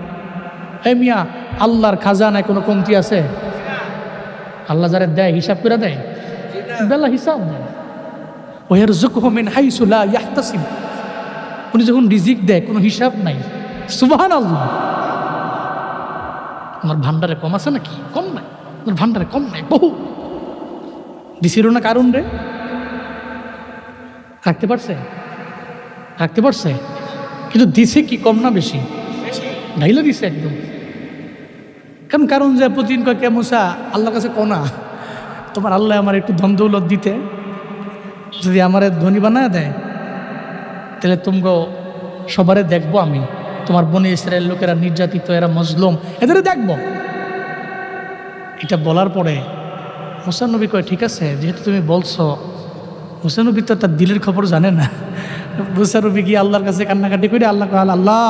এই মিয়া, আল্লাহর খাজানায় কোনো কমতি আছে? আল্লাহ যারা দেয় হিসাব করে দেয়, বেলা হিসাব দেয়। ওয়ারযুকহু মিন হাইসু লা ইয়াহতাসিব, উনি যখন রিজিক দেয় কোনো হিসাব নাই। সুবহানাল্লাহ। আমার ভান্ডারে কম আছে নাকি? কম নাই, আমার ভান্ডারে কম নাই, বহু দিছিল না কারণ রে, রাখতে পারছে, কিন্তু দিছে কি কম না বেশি? ঢাইলা দিছে একদম। কারণ যে প্রতিদিন কয় কে মুসা আল্লাহর কাছে কোনা, তোমার আল্লাহ আমার একটু ধন দৌলত দিতে, যদি আমার ধনী বানায় দেয় তাহলে তোমগো সবারে দেখবো আমি, তোমার বনি ইসরায়েল লোকেরা নির্যাতিত, এরা মজলুম, এদের দেখবো। এটা বলার পরে মুসা নবী কয় ঠিক আছে, যেহেতু তুমি বলছো। মুসা নবী তো তার দিলের খবর জানে না। মুসা নবী গিয়ে আল্লাহর কাছে কান্নাকাটি করে আল্লাহ কয়, আল্লাহ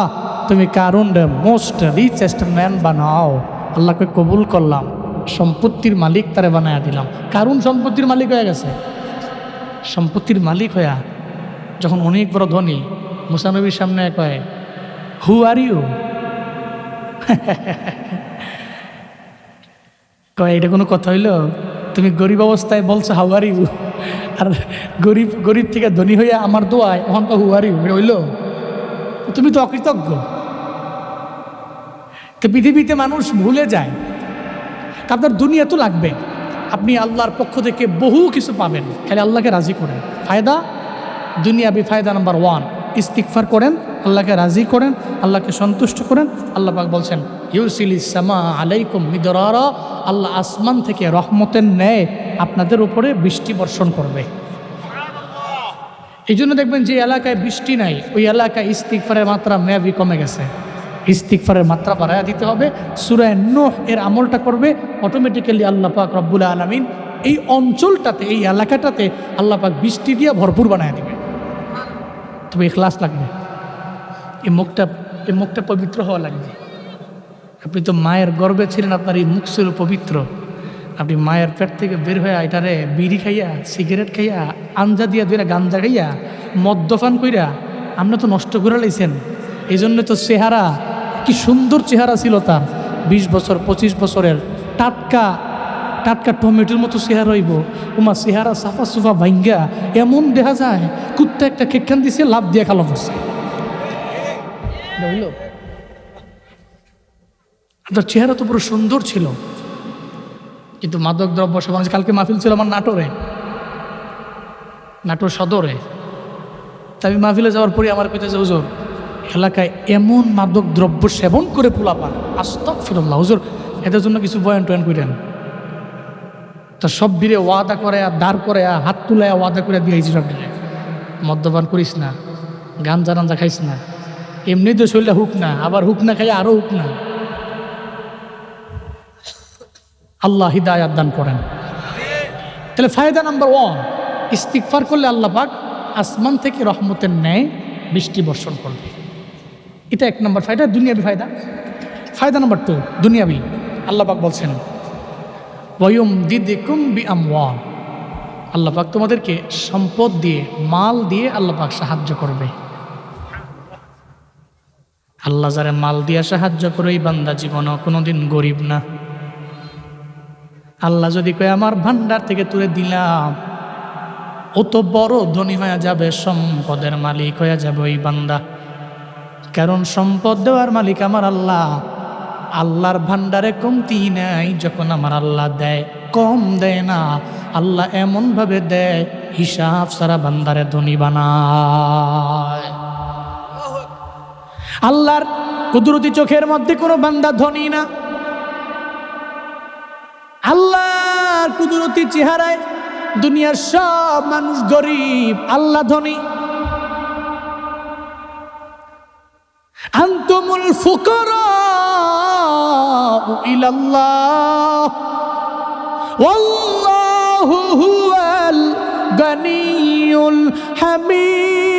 তুমি কারুন মোস্ট রিচেস্ট ম্যান বানাও, আল্লাহকে কবুল করলাম, সম্পত্তির মালিক তারে বানায়া দিলাম। কারুন সম্পত্তির মালিক হয়ে গেছে। সম্পত্তির মালিক হইয়া যখন অনেক বড় ধনী, মুসা নবীর সামনে কয়, হু আর ইউ? কয় এটা কোনো কথা হইল? তুমি গরিব অবস্থায় বলছো হাউ আর ইউ, আর গরিব থেকে ধনী হইয়া আমার দোয়ায় ওখান তো হু আর ইউ, এটা হইল? তুমি তো অকৃতজ্ঞ। তো পৃথিবীতে মানুষ ভুলে যায়, আপনার দুনিয়া তো লাগবে, আপনি আল্লাহর পক্ষ থেকে বহু কিছু পাবেন, খালি আল্লাহকে রাজি করেন। ফায়দা দুনিয়াবি ফায়দা নাম্বার 1, ইস্তিগফার করেন, আল্লাহকে রাজি করেন, আল্লাহকে সন্তুষ্ট করেন। আল্লাহ পাক বলছেন ইউসিলিস সামা আলাইকুম মিদরারা, আল্লাহ আসমান থেকে রহমতের ন্যায় আপনাদের উপরে বৃষ্টি বর্ষণ করবে। এই জন্য দেখবেন যে এলাকায় বৃষ্টি নাই, ওই এলাকায় ইস্তিগফারের মাত্রা মেয়াবি কমে গেছে। ইস্তিগফারের মাত্রা বাড়ায়া দিতে হবে। সূরা নূহ এর আমলটা করবে, অটোমেটিক্যালি আল্লাহ পাক রব্বুল আলামিন এই অঞ্চলটাতে, এই এলাকাটাতে আল্লাহ পাক বৃষ্টি দিয়ে ভরপুর বানায় দিবে। তবে ইখলাস লাগবে, এই মুখটা পবিত্র হওয়া লাগবে। আপনি তো মায়ের গর্ভে ছিলেন, আপনার এই মুখ ছিল পবিত্র। আপনি মায়ের পেট থেকে বের হয়ে এটারে বিড়ি খাইয়া, সিগারেট খাইয়া, আঞ্জা দিয়া দুইটা গাঞ্জা খাইয়া, মদ্যপান কইরা আপনি তো নষ্ট করে লাইছেন। এই জন্য তো চেহারা, কি সুন্দর চেহারা ছিল তার, 20 বছর 25 বছরের টাটকা টমেটোর মতো চেহারা হইব। ওমা চেহারা সাফা সুফা ভাঙ্গা এমন দেখা যায় কুত্তা একটা খেকখান দিছে, লাভ দিয়ে খালো বসে। বুঝলো? তার চেহারা তো পুরো সুন্দর ছিল, কিন্তু মাদক দ্রব্য সেবন। কালকে মাহফিল ছিল আমার নাটোর সদরে। তা আমি মাহফিলে যাওয়ার পরে আমার কইতে যে হুজুর, এলাকায় এমন মাদক দ্রব্য সেবন করে পোলাপান, আস্তাগফিরুল্লাহ হুজুর, এদের জন্য কিছু বয়ান টয়ান করেন। তা সব ভিড়ে ওয়াদা করে, দাঁড় করে, হাত তুলায় ওয়াদা করে দিয়েছি সব ভিড়ে, মদ্যপান করিস না, গাঞ্জা টাঞ্জা খাইস না, এমনি তো শরীরটা হুক না, আবার হুক না খাই আরো হুক না। আল্লাহ হিদায়াত দান করেন। তাহলে ফায়দা নাম্বার 1, ইস্তিগফার করলে আল্লাহ পাক আসমান থেকে রহমতের ন্যায় বৃষ্টি বর্ষণ করবে। এটা 1 নম্বর ফায়দা, দুনিয়াবি ফায়দা। ফায়দা নাম্বার 2 দুনিয়াবি। আল্লাহ পাক বলছেন ওয়ায়ুমদিদকুম বিআমওয়াল, আল্লাহ পাক তোমাদেরকে সম্পদ দিয়ে, মাল দিয়ে আল্লাহ পাক সাহায্য করবে। আল্লাহ যারা মাল দিয়ে সাহায্য করে, এই বান্দা জীবনও কোনোদিন গরিব না। আল্লাহ যদি কয় আমার ভান্ডার থেকে তুলে দিলাম, ও তো বড় ধনী হয়ে যাবে, সম্পদের মালিক হয়ে যাবে ওই বান্দা। কারণ সম্পদ দেওয়ার মালিক আমার আল্লাহ। আল্লাহর ভান্ডারে কমতি নাই, যখন আমার আল্লাহ দেয় কম দেয় না। আল্লাহ এমনভাবে দেয় হিসাব সারা বান্দারে ধনী বানায়। আল্লাহর কুদরতি চোখের মধ্যে কোনো বান্দা ধনী না। আল্লাহর কুদরতি চেহারায় দুনিয়ার সব মানুষ গরিব, আল্লাহ ধনী। আনতুমুল ফুকারা ইলাল্লাহ ওয়াল্লাহু হুয়াল গানিয়ুল হামিদ।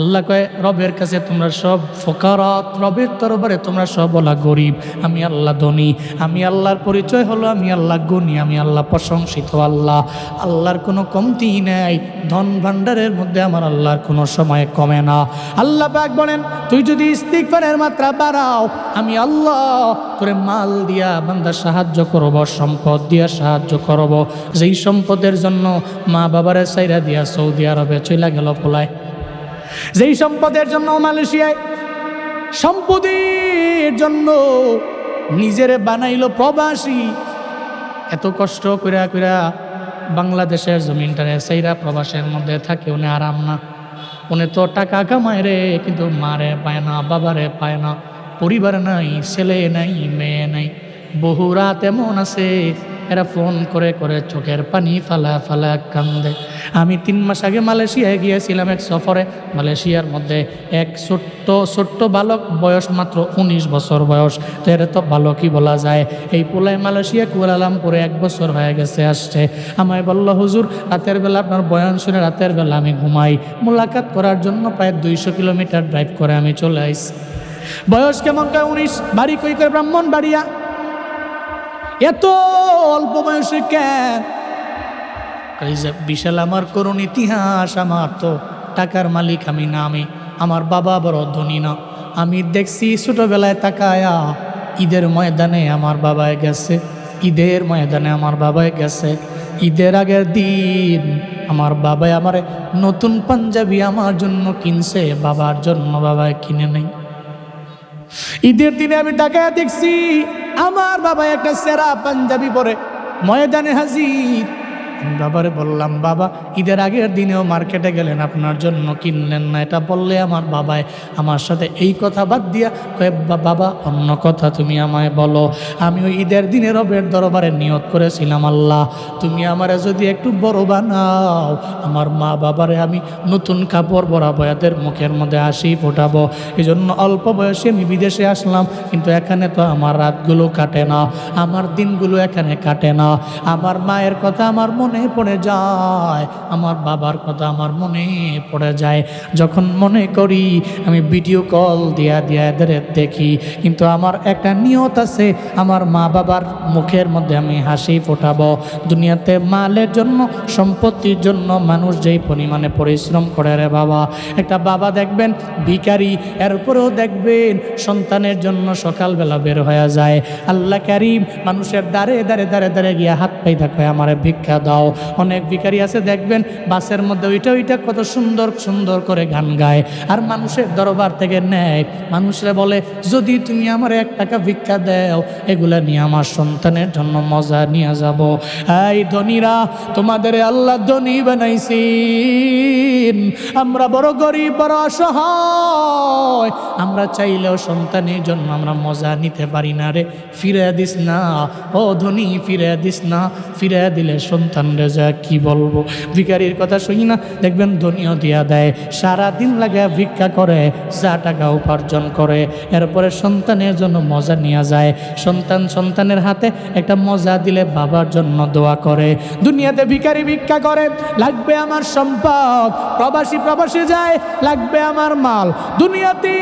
আল্লাহ কয় রবের কাছে তোমরা সব ফকারাত, রবের দরবারে তোমরা সব বলা গরিব, আমি আল্লাহ ধনী। আমি আল্লাহর পরিচয় হলো আমি আল্লাহ গুণী, আমি আল্লাহ প্রশংসিত আল্লাহ। আল্লাহর কোনো কমতি নাই, ধন ভাণ্ডারের মধ্যে আমার আল্লাহর কোনো সময় কমে না। আল্লাহ পাক বলেন তুই যদি ইস্তিগফারের মাত্রা বাড়াও, আমি আল্লাহ তোরে মাল দিয়া বান্দা সাহায্য করব, সম্পদ দিয়া সাহায্য করব। যেই সম্পদের জন্য মা বাবারে সাইরা দিয়া সৌদি আরবে চলে গেল পোলায়, যেই সম্পদের জন্য মালয়েশিয়ায়, সম্পদের জন্য নিজেরে বানাইলো প্রবাসী, এত কষ্ট কইরা কইরা বাংলাদেশের জমিনটারে সেইরা প্রবাসের মধ্যে থাকে, উনি আরাম না। উনি তো টাকা কামায় রে, কিন্তু মারে পায় না, বাবারে পায় না, পরিবার নাই, ছেলে নাই, মেয়ে নাই। বহু রাত এমন আছে এরা ফোন করে করে চোখের পানি ফালা ফালা কান্দে। আমি 3 মাস আগে মালয়েশিয়ায় গিয়েছিলাম এক সফরে। মালয়েশিয়ার মধ্যে এক ছোট্ট বালক, বয়স মাত্র 19 বছর বয়স। তো এরা তো বালকই বলা যায়। এই পোলায় মালয়েশিয়া কুয়ালালামপুরে 1 বছর হয়ে গেছে আসছে। আমায় বলল, হুজুর রাতের বেলা আপনার বয়ান শুনে রাতের বেলা আমি ঘুমাই। মোলাকাত করার জন্য প্রায় 200 কিলোমিটার ড্রাইভ করে আমি চলে আসছি। বয়স কেমন? 19। বাড়ি কই? করে ব্রাহ্মণবাড়িয়া। এত অল্প বয়সে কেন? এই যে বিশাল আমার করুণ ইতিহাস। আমার তো টাকার মালিক আমি না, আমার বাবা বড় ধনী না। আমি দেখছি ছোটবেলায় তাকায়া ঈদের ময়দানে আমার বাবায় গেছে, ঈদের ময়দানে আমার বাবায় গেছে। ঈদের আগের দিন আমার বাবাই আমার নতুন পাঞ্জাবি আমার জন্য কিনছে, বাবার জন্য বাবায় কিনে নেই। ঈদের দিনে আমি তাকায়া দেখছি আমার বাবা একটা সেরা পাঞ্জাবি পরে ময়দানে হাজির। আমি বাবারে বললাম, বাবা ঈদের আগের দিনেও মার্কেটে গেলেন, আপনার জন্য কিনলেন না। এটা বললে আমার বাবায় আমার সাথে এই কথা বাদ দিয়া কয়ে, বাবা অন্য কথা তুমি আমায় বলো। আমি ওই ঈদের দিনে রবের দরবারে নিয়ত করেছিলাম, আল্লাহ তুমি আমারে যদি একটু বড় বানাও, আমার মা বাবারে আমি নতুন কাপড় পরাবো, এদের মুখের মধ্যে হাসি ফোটাবো। এই জন্য অল্প বয়সে আমি বিদেশে আসলাম, কিন্তু এখানে তো আমার রাতগুলো কাটে না, আমার দিনগুলো এখানে কাটে না। আমার মায়ের কথা আমার মনে পড়ে যায়, আমার বাবার কথা আমার মনে পড়ে যায়। যখন মনে করি আমি ভিডিও কল দিয়া এদের দেখি, কিন্তু আমার একটা নিয়ত আছে, আমার মা বাবার মুখের মধ্যে আমি হাসি ফোটাবো। দুনিয়াতে মালের জন্য, সম্পত্তির জন্য মানুষ যেই পরিমাণে পরিশ্রম করে রে বাবা, একটা বাবা দেখবেন ভিখারি, এরপরেও দেখবেন সন্তানের জন্য সকালবেলা বের হয়ে যায়। আল্লাহ কারীম মানুষের দ্বারে দ্বারে দ্বারে দ্বারে গিয়ে হাত পাই থাকে, আমার ভিক্ষা দাও। অনেক ভিখারি আছে দেখবেন বাসের মধ্যে ওইটা কত সুন্দর সুন্দর করে গান গায়, আর মানুষের দরবার থেকে নেয়। মানুষরা বলে, যদি তুমি আমার 1 টাকা ভিক্ষা দাও, এগুলা নিয়ে আমার সন্তানের জন্য মজা নিয়ে যাব। এই ধনীরা, তোমাদের আল্লাহ ধনী বানাইছেন, আমরা বড় গরিব, বড় অসহায়। আমরা চাইলেও সন্তানের জন্য আমরা মজা নিতে পারি না রে। ফিরে দিস না ও ধনী, ফিরে দিস না। ফিরে দিলে সন্তান রেজা কি বলবো। ভিখারির কথা শুনি না, দেখবেন ধনীও দিয়া দেয়, সারাদিন লাগে ভিক্ষা করে, যা টাকা উপার্জন করে, এরপরে সন্তানের জন্য মজা নিয়ে যায়। সন্তানের হাতে একটা মজা দিলে বাবার জন্য দোয়া করে। দুনিয়াতে ভিখারি ভিক্ষা করে, লাগবে আমার সম্পদ। প্রবাসী যায়, লাগবে আমার মাল। দুনিয়াতে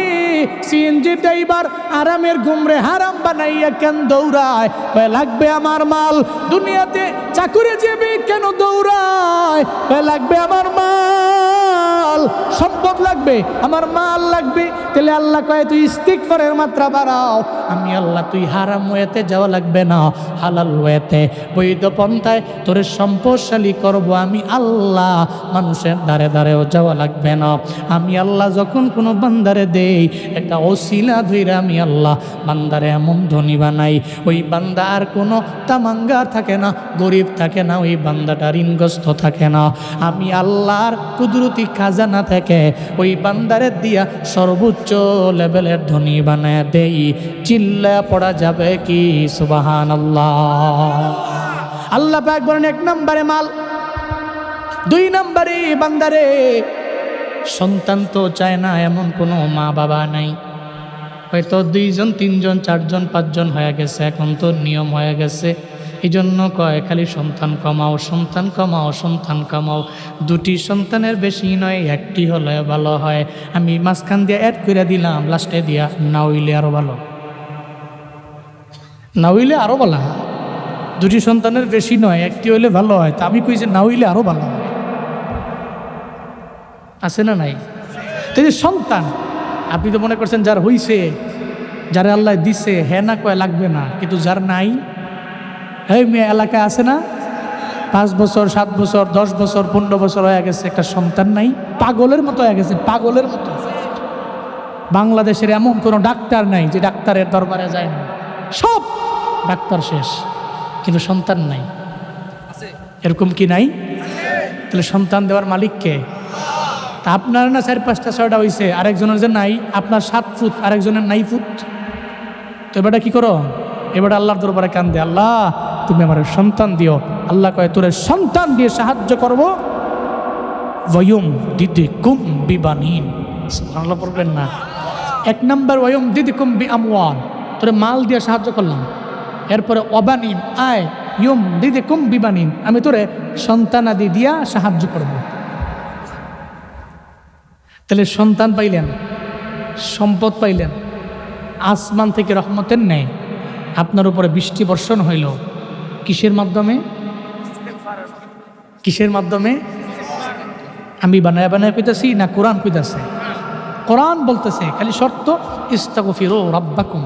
সিএনজি ড্রাইভার আরামের ঘুমরে হারাম বানাইয়া কেন দৌড়ায়, লাগবে আমার মাল। দুনিয়াতে চাকুরিজীবী কেন দৌড়ায়, লাগবে আমার মাল। সম্পদ লাগবে, আমার মাল লাগবে। তাহলে আল্লাহ কয়, তুই ইস্তিগফারের মাত্রা বাড়াও। আমি আল্লাহ, তুই হারাম ওয়েতে যাওয়া লাগবে না, হালাল ওয়েতে বৈধ পন্থায় তোরে সম্পদশালী করবো আমি আল্লাহ। মানুষের দ্বারে দ্বারেও যাওয়া লাগবে না। আমি আল্লাহ যখন কোনো বান্দারে দেই, একটা ওসিলা ধইরা আমি আল্লাহ বান্দারে এমন ধনী বানাই, ওই বান্দা আর কোনো তামাঙ্গার থাকে না, গরিব থাকে না, ওই বান্দাটা ঋণগ্রস্ত থাকে না। আমি আল্লাহর কুদরতি খাজানা থেকে ওই বান্দারে দিয়া সর্বোচ্চ লেভেলের ধনী বানায় দেই। চিল্লা পড়া যাবে কি সুবহানাল্লাহ। আল্লাহ পাক বলেন, 1 নম্বরে মাল, 2 নম্বরে বান্দারে সন্তান তো চায় না, এমন কোনো মা বাবা নাই। হয়তো 2 জন 3 জন 4 জন 5 জন হয়ে গেছে, এখন তো নিয়ম হয়ে গেছে। এই জন্য কয়, খালি সন্তান কমাও, সন্তান কমাও, সন্তান কমাও। 2টি সন্তানের বেশি নয়, 1টি হলে ভালো হয়। আমি মাঝখান দিয়ে অ্যাড করে দিলাম, লাস্টে দিয়া না হইলে আরো ভালো, না হইলে আরো ভালো। 2টি সন্তানের বেশি নয়, 1টি হইলে ভালো হয়। তা আমি কই যে না হইলে আরো ভালো হয়। আছে না নাই? তো যে সন্তান, আপনি তো মনে করছেন যার হইছে, যারা আল্লাহ দিছে, হ্যাঁ না কয় লাগবে না, কিন্তু যার নাই, এই মেয়ে এলাকায় আছে না, 5 বছর 7 বছর 10 বছর 15 বছর হয়ে গেছে, একটা সন্তান নাই, পাগলের মতো হয়ে গেছে, পাগলের মতো। বাংলাদেশের এমন কোনো ডাক্তার নাই যে ডাক্তারের দরবারে যায় না, সব ডাক্তার শেষ, কিন্তু সন্তান নাই। এরকম কি নাই? তাহলে সন্তান দেওয়ার মালিক কে? তা আপনার না 4-5টা 6টা হয়েছে, আরেকজনের যে নাই, আপনার 7 ফুট, আরেকজনের নাই ফুট। তো এবারটা কি করো? এবার আল্লাহর দরবারে কান্দে, আল্লাহ তুমি আমার সন্তান দিও। আল্লাহ কয় তোরে সন্তান দিয়ে সাহায্য করব। ওয়ুম দিদিকুম বিবানিন, সুবহানাল্লাহ পড়বেন না? এক নম্বর ওয়ুম দিদিকুম বি আমওয়াল, তোরে মাল দিয়ে সাহায্য করলাম। এরপরে অবানিন আয় ইউম দিদিকুম বিবানিন, আমি তোরে সন্তানাদি দিয়া সাহায্য করব। তাহলে সন্তান পাইলেন, সম্পদ পাইলেন, আসমান থেকে রহমতের ন্যায় আপনার উপরে বৃষ্টি বর্ষণ হইল। কিসের মাধ্যমে? কিসের মাধ্যমে? আমি বানায় বানায় কইতাছি না কোরআন কইতাছে? কোরআন বলতেছে খালি শর্ত ইস্তাগফিরু রাব্বাকুম,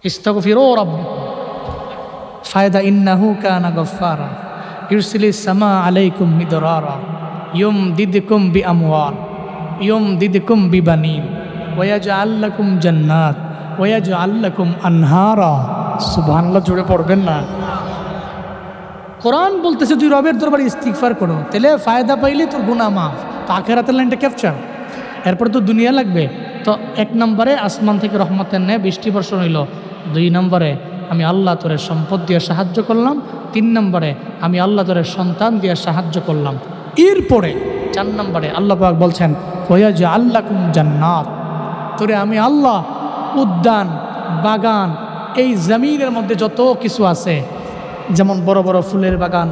ইস্তাগফিরু রাব্বাকুম ফায়দা ইন্নাহু কানা গফফারা ইউরসিলিস সামা আলাইকুম মিদরারা ইউমদিদকুম বিআমওয়াল ইউমদিদকুম বিবানিন ওয়াজআল লাকুম জান্নাত ওয়াজআল লাকুম আনহারা। সুবহানাল্লাহ জোরে পড়বেন না? কোরআন বলতেছে তুই রবের দরবারে ইস্তিগফার করো, তাহলে ফায়দা পাইলে তোর গুনাহ মাফ। তো আখিরাতের লাইনটা ক্যাপচার, এরপর তো দুনিয়া লাগবে। তো এক নম্বরে আসমান থেকে রহমতের ন্যায় বৃষ্টি বর্ষণ হইল। দুই নম্বরে আমি আল্লাহ তোরে সম্পদ দিয়ে সাহায্য করলাম। তিন নম্বরে আমি আল্লাহ তোরে সন্তান দিয়ে সাহায্য করলাম। এরপরে চার নম্বরে আল্লাহ পাক বলছেন ওয়াজআল লাকুম জান্নাত, তোরে আমি আল্লাহ উদ্যান বাগান এই জমিনের মধ্যে যত কিছু আছে, যেমন বড় বড় ফুলের বাগান,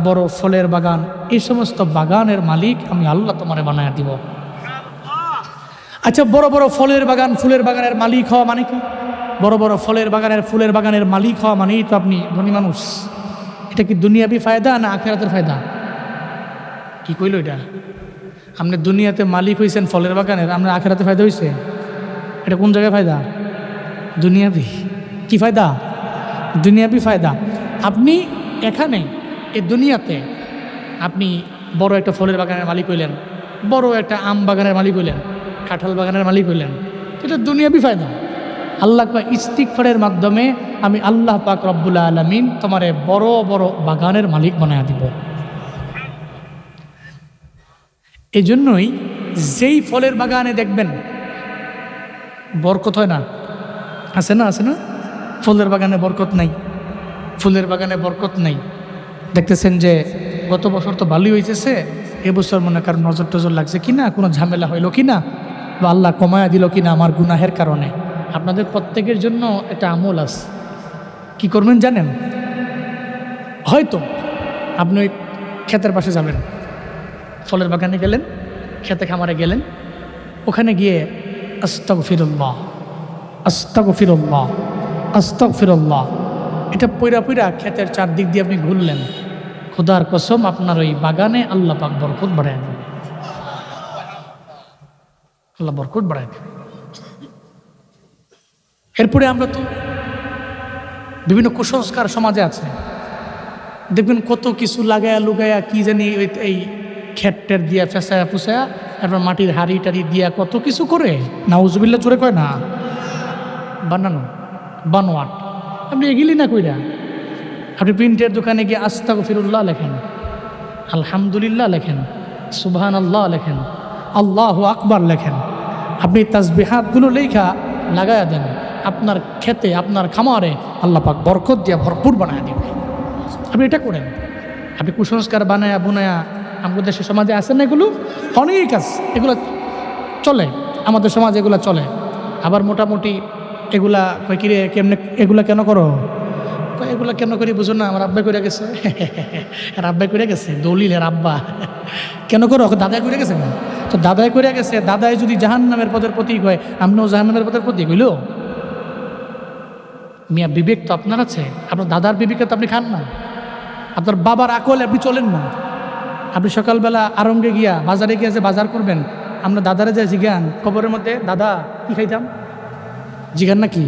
বড় ফলের বাগান, এই সমস্ত বাগানের মালিক আমি আল্লাহ তোমারে বানায় দিব। আচ্ছা, বড় বড় ফলের বাগান ফুলের বাগানের মালিক হওয়া মানে কি? বড় বড় ফলের বাগানের ফুলের বাগানের মালিক হওয়া মানেই তো আপনি ধনী মানুষ। এটা কি দুনিয়াবি ফায়দা না আখিরাতের ফায়দা? কি কইল এটা? আপনি দুনিয়াতে মালিক হয়েছেন ফলের বাগানের, আপনার আখিরাতে ফায়দা হয়েছে? এটা কোন জায়গায় ফায়দা? দুনিয়াবি। কি ফায়দা? দুনিয়াবি ফায়দা। আপনি এখানে এই দুনিয়াতে আপনি বড় একটা ফলের বাগানের মালিক হইলেন, বড় একটা আম বাগানের মালিক হইলেন, কাঁঠাল বাগানের মালিক হইলেন, এটা দুনিয়াবি ফায়দা। আল্লাহ ইস্তিগফারের মাধ্যমে আমি আল্লাহ পাক রব্বুল আলামিন তোমারে বড় বড় বাগানের মালিক বানায় দিব। এই জন্যই যেই ফলের বাগানে দেখবেন বরকত হয় না, আছে না? আছে না? ফলের বাগানে বরকত নাই, ফুলের বাগানে বরকত নাই। দেখতেছেন যে গত বছর তো ভালোই হয়েছে, এবছর মনে কারণ নজর টজর লাগছে কিনা, কোনো ঝামেলা হইল কিনা, বা আল্লাহ কমায়া দিল কিনা আমার গুনাহের কারণে। আপনাদের প্রত্যেকের জন্য একটা আমল আছে। কি করবেন জানেন? হয়তো আপনি ওই ক্ষেতের পাশে যাবেন, ফলের বাগানে গেলেন, খেতে খামারে গেলেন, ওখানে গিয়ে আস্তাগফিরুল্লাহ আস্তাগফিরুল্লাহ আস্তাগফিরুল্লাহ এটা পইরা পইরা ক্ষেতের চারদিক দিয়ে আপনি ঘুরলেন। খোদার কসম আপনার ওই বাগানে আল্লাহ পাক বরকত বাড়ায় দেবে, আল্লাহ বরকত বাড়ায় দেবে। এরপরে আমরা তো বিভিন্ন কুসংস্কার সমাজে আছে, দেখবেন কত কিছু লাগায়া লুগায়া কি জানি এই খেটটের দিয়া ফেঁসায়া ফুসায়া, তারপর মাটির হাড়ি টাড়ি দিয়া কত কিছু করে। নাউজুবিল্লাহ জোরে কয় না, বানানো বানোয়াট। আপনি এগিলি না কইরা আপনি প্রিন্টের দোকানে গিয়ে আস্তাগফিরুল্লাহ লেখেন, আলহামদুলিল্লাহ লেখেন, সুবহানাল্লাহ লেখেন, আল্লাহু আকবার লেখেন। আপনি তাসবিহাতগুলো লেখা লাগায়া দেন আপনার খেতে, আপনার খামারে, আল্লাহ পাক বরকত দিয়া ভরপুর বানায় দিবে। আপনি এটা করেন। আপনি কুসংস্কার বানায়া বুনায়া, আমাদের দেশের সমাজে আছে না এগুলো, অনেক আছে, এগুলো চলে আমাদের সমাজে, এগুলো চলে। আবার মোটামুটি এগুলা কয় কিরে কেমনে এগুলা কেন করো? এগুলা কেন করি বুঝো না, আমার আব্বাই করে গেছে। আর আব্বাই করে গেছে, দলিলের আব্বা কেন করো? দাদাই করে গেছে না তো, দাদাই করে গেছে। দাদাই যদি জাহান্নামের পদের প্রতীক হয়, আপনিও জাহান্নামের পদের প্রতীক হইল। মিয়া বিবেক তো আপনার আছে, আপনার দাদার বিবেকে তো আপনি খান না, আপনার বাবার আকলে আপনি চলেন না। আপনি সকালবেলা আরঙ্গে গিয়া বাজারে গিয়ে যে বাজার করবেন, আমরা দাদারে যায় জিগান কবরের মধ্যে, দাদা কি খাইতাম, জিগান না কি?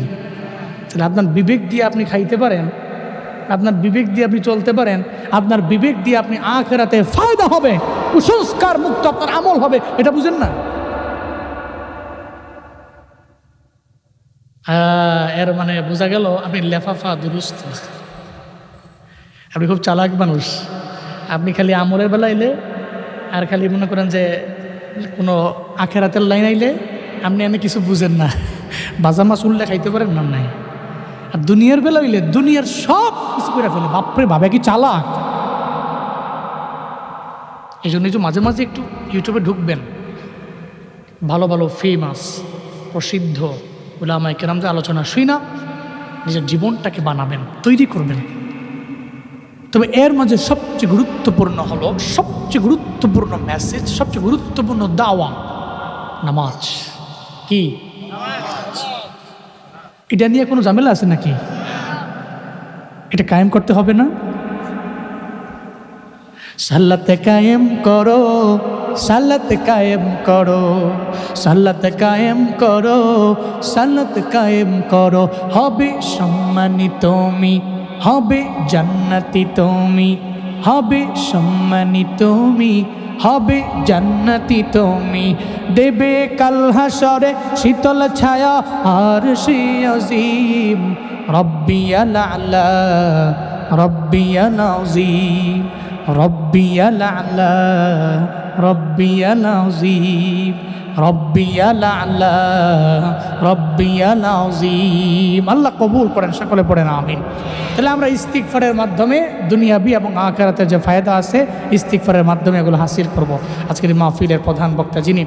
তাহলে আপনার বিবেক দিয়ে আপনি খাইতে পারেন, আপনার বিবেক দিয়ে আপনি চলতে পারেন, আপনার বিবেক দিয়ে আপনি আখিরাতে ফায়দা হবে, কুসংস্কার মুক্ত আপনার আমল হবে, এটা বুঝেন না? এর মানে বোঝা গেল আপনি লেফাফা দুরুস্ত, আপনি খুব চালাক মানুষ। আপনি খালি আমলের বেলা আইলে আর খালি মনে করেন যে কোনো আখেরাতের লাইন আইলে আপনি এনে কিছু বুঝেন না, বাজা মাছ উল্লে খাইতে পারেন না। নাই আর দুনিয়ার বেলা হইলে দুনিয়ার সব কিছু করে ফেলে। বাপরে ভাবে কি চালাক। এই জন্য মাঝে মাঝে একটু ইউটিউবে ঢুকবেন, ভালো ভালো ফেমাস প্রসিদ্ধ উলামায়ে কেরামদের আলোচনা শুই না, নিজের জীবনটাকে বানাবেন, তৈরি করবেন। তবে এর মাঝে সবচেয়ে গুরুত্বপূর্ণ হলো, সবচেয়ে গুরুত্বপূর্ণ মেসেজ, সবচেয়ে গুরুত্বপূর্ণ দাওয়া নামাজ। কি এটা নিয়ে কোনো ঝামেলা আছে নাকি? এটা কায়েম করতে হবে না? সালাতে কায়েম করো, সালাতে কায়েম করো, সালাতে কায়েম করো, সালাতে কায়েম করো, হবে সম্মানিত তুমি, হবে জান্নাতি তুমি, হবে সম্মানিত তুমি, হবে জান্নাতি তুমি, দেবে কাল হাসরে শীতল ছায়া আরশে আজিম, রব্বিয়াল আলা, রব্বিয়াল আযীম, রব্বিয়াল আলা, রব্বিয়াল আযীম, রব্বিয়াল আলা, রব্বিয়াল আযীম। আল্লাহ কবুল করেন, সকলে পড়েন আমিন। তাহলে আমরা ইস্তিগফারের মাধ্যমে দুনিয়াবি এবং আখিরাতের যে ফায়দা আছে, ইস্তিগফারের মাধ্যমে এগুলো হাসিল করব। আজকের মাহফিলের প্রধান বক্তা যিনি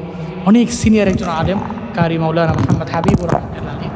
অনেক সিনিয়র একজন আলেম, কারি মাওলানা মুহাম্মদ হাবিবুর রহমাতুল্লাহ আলাইহি,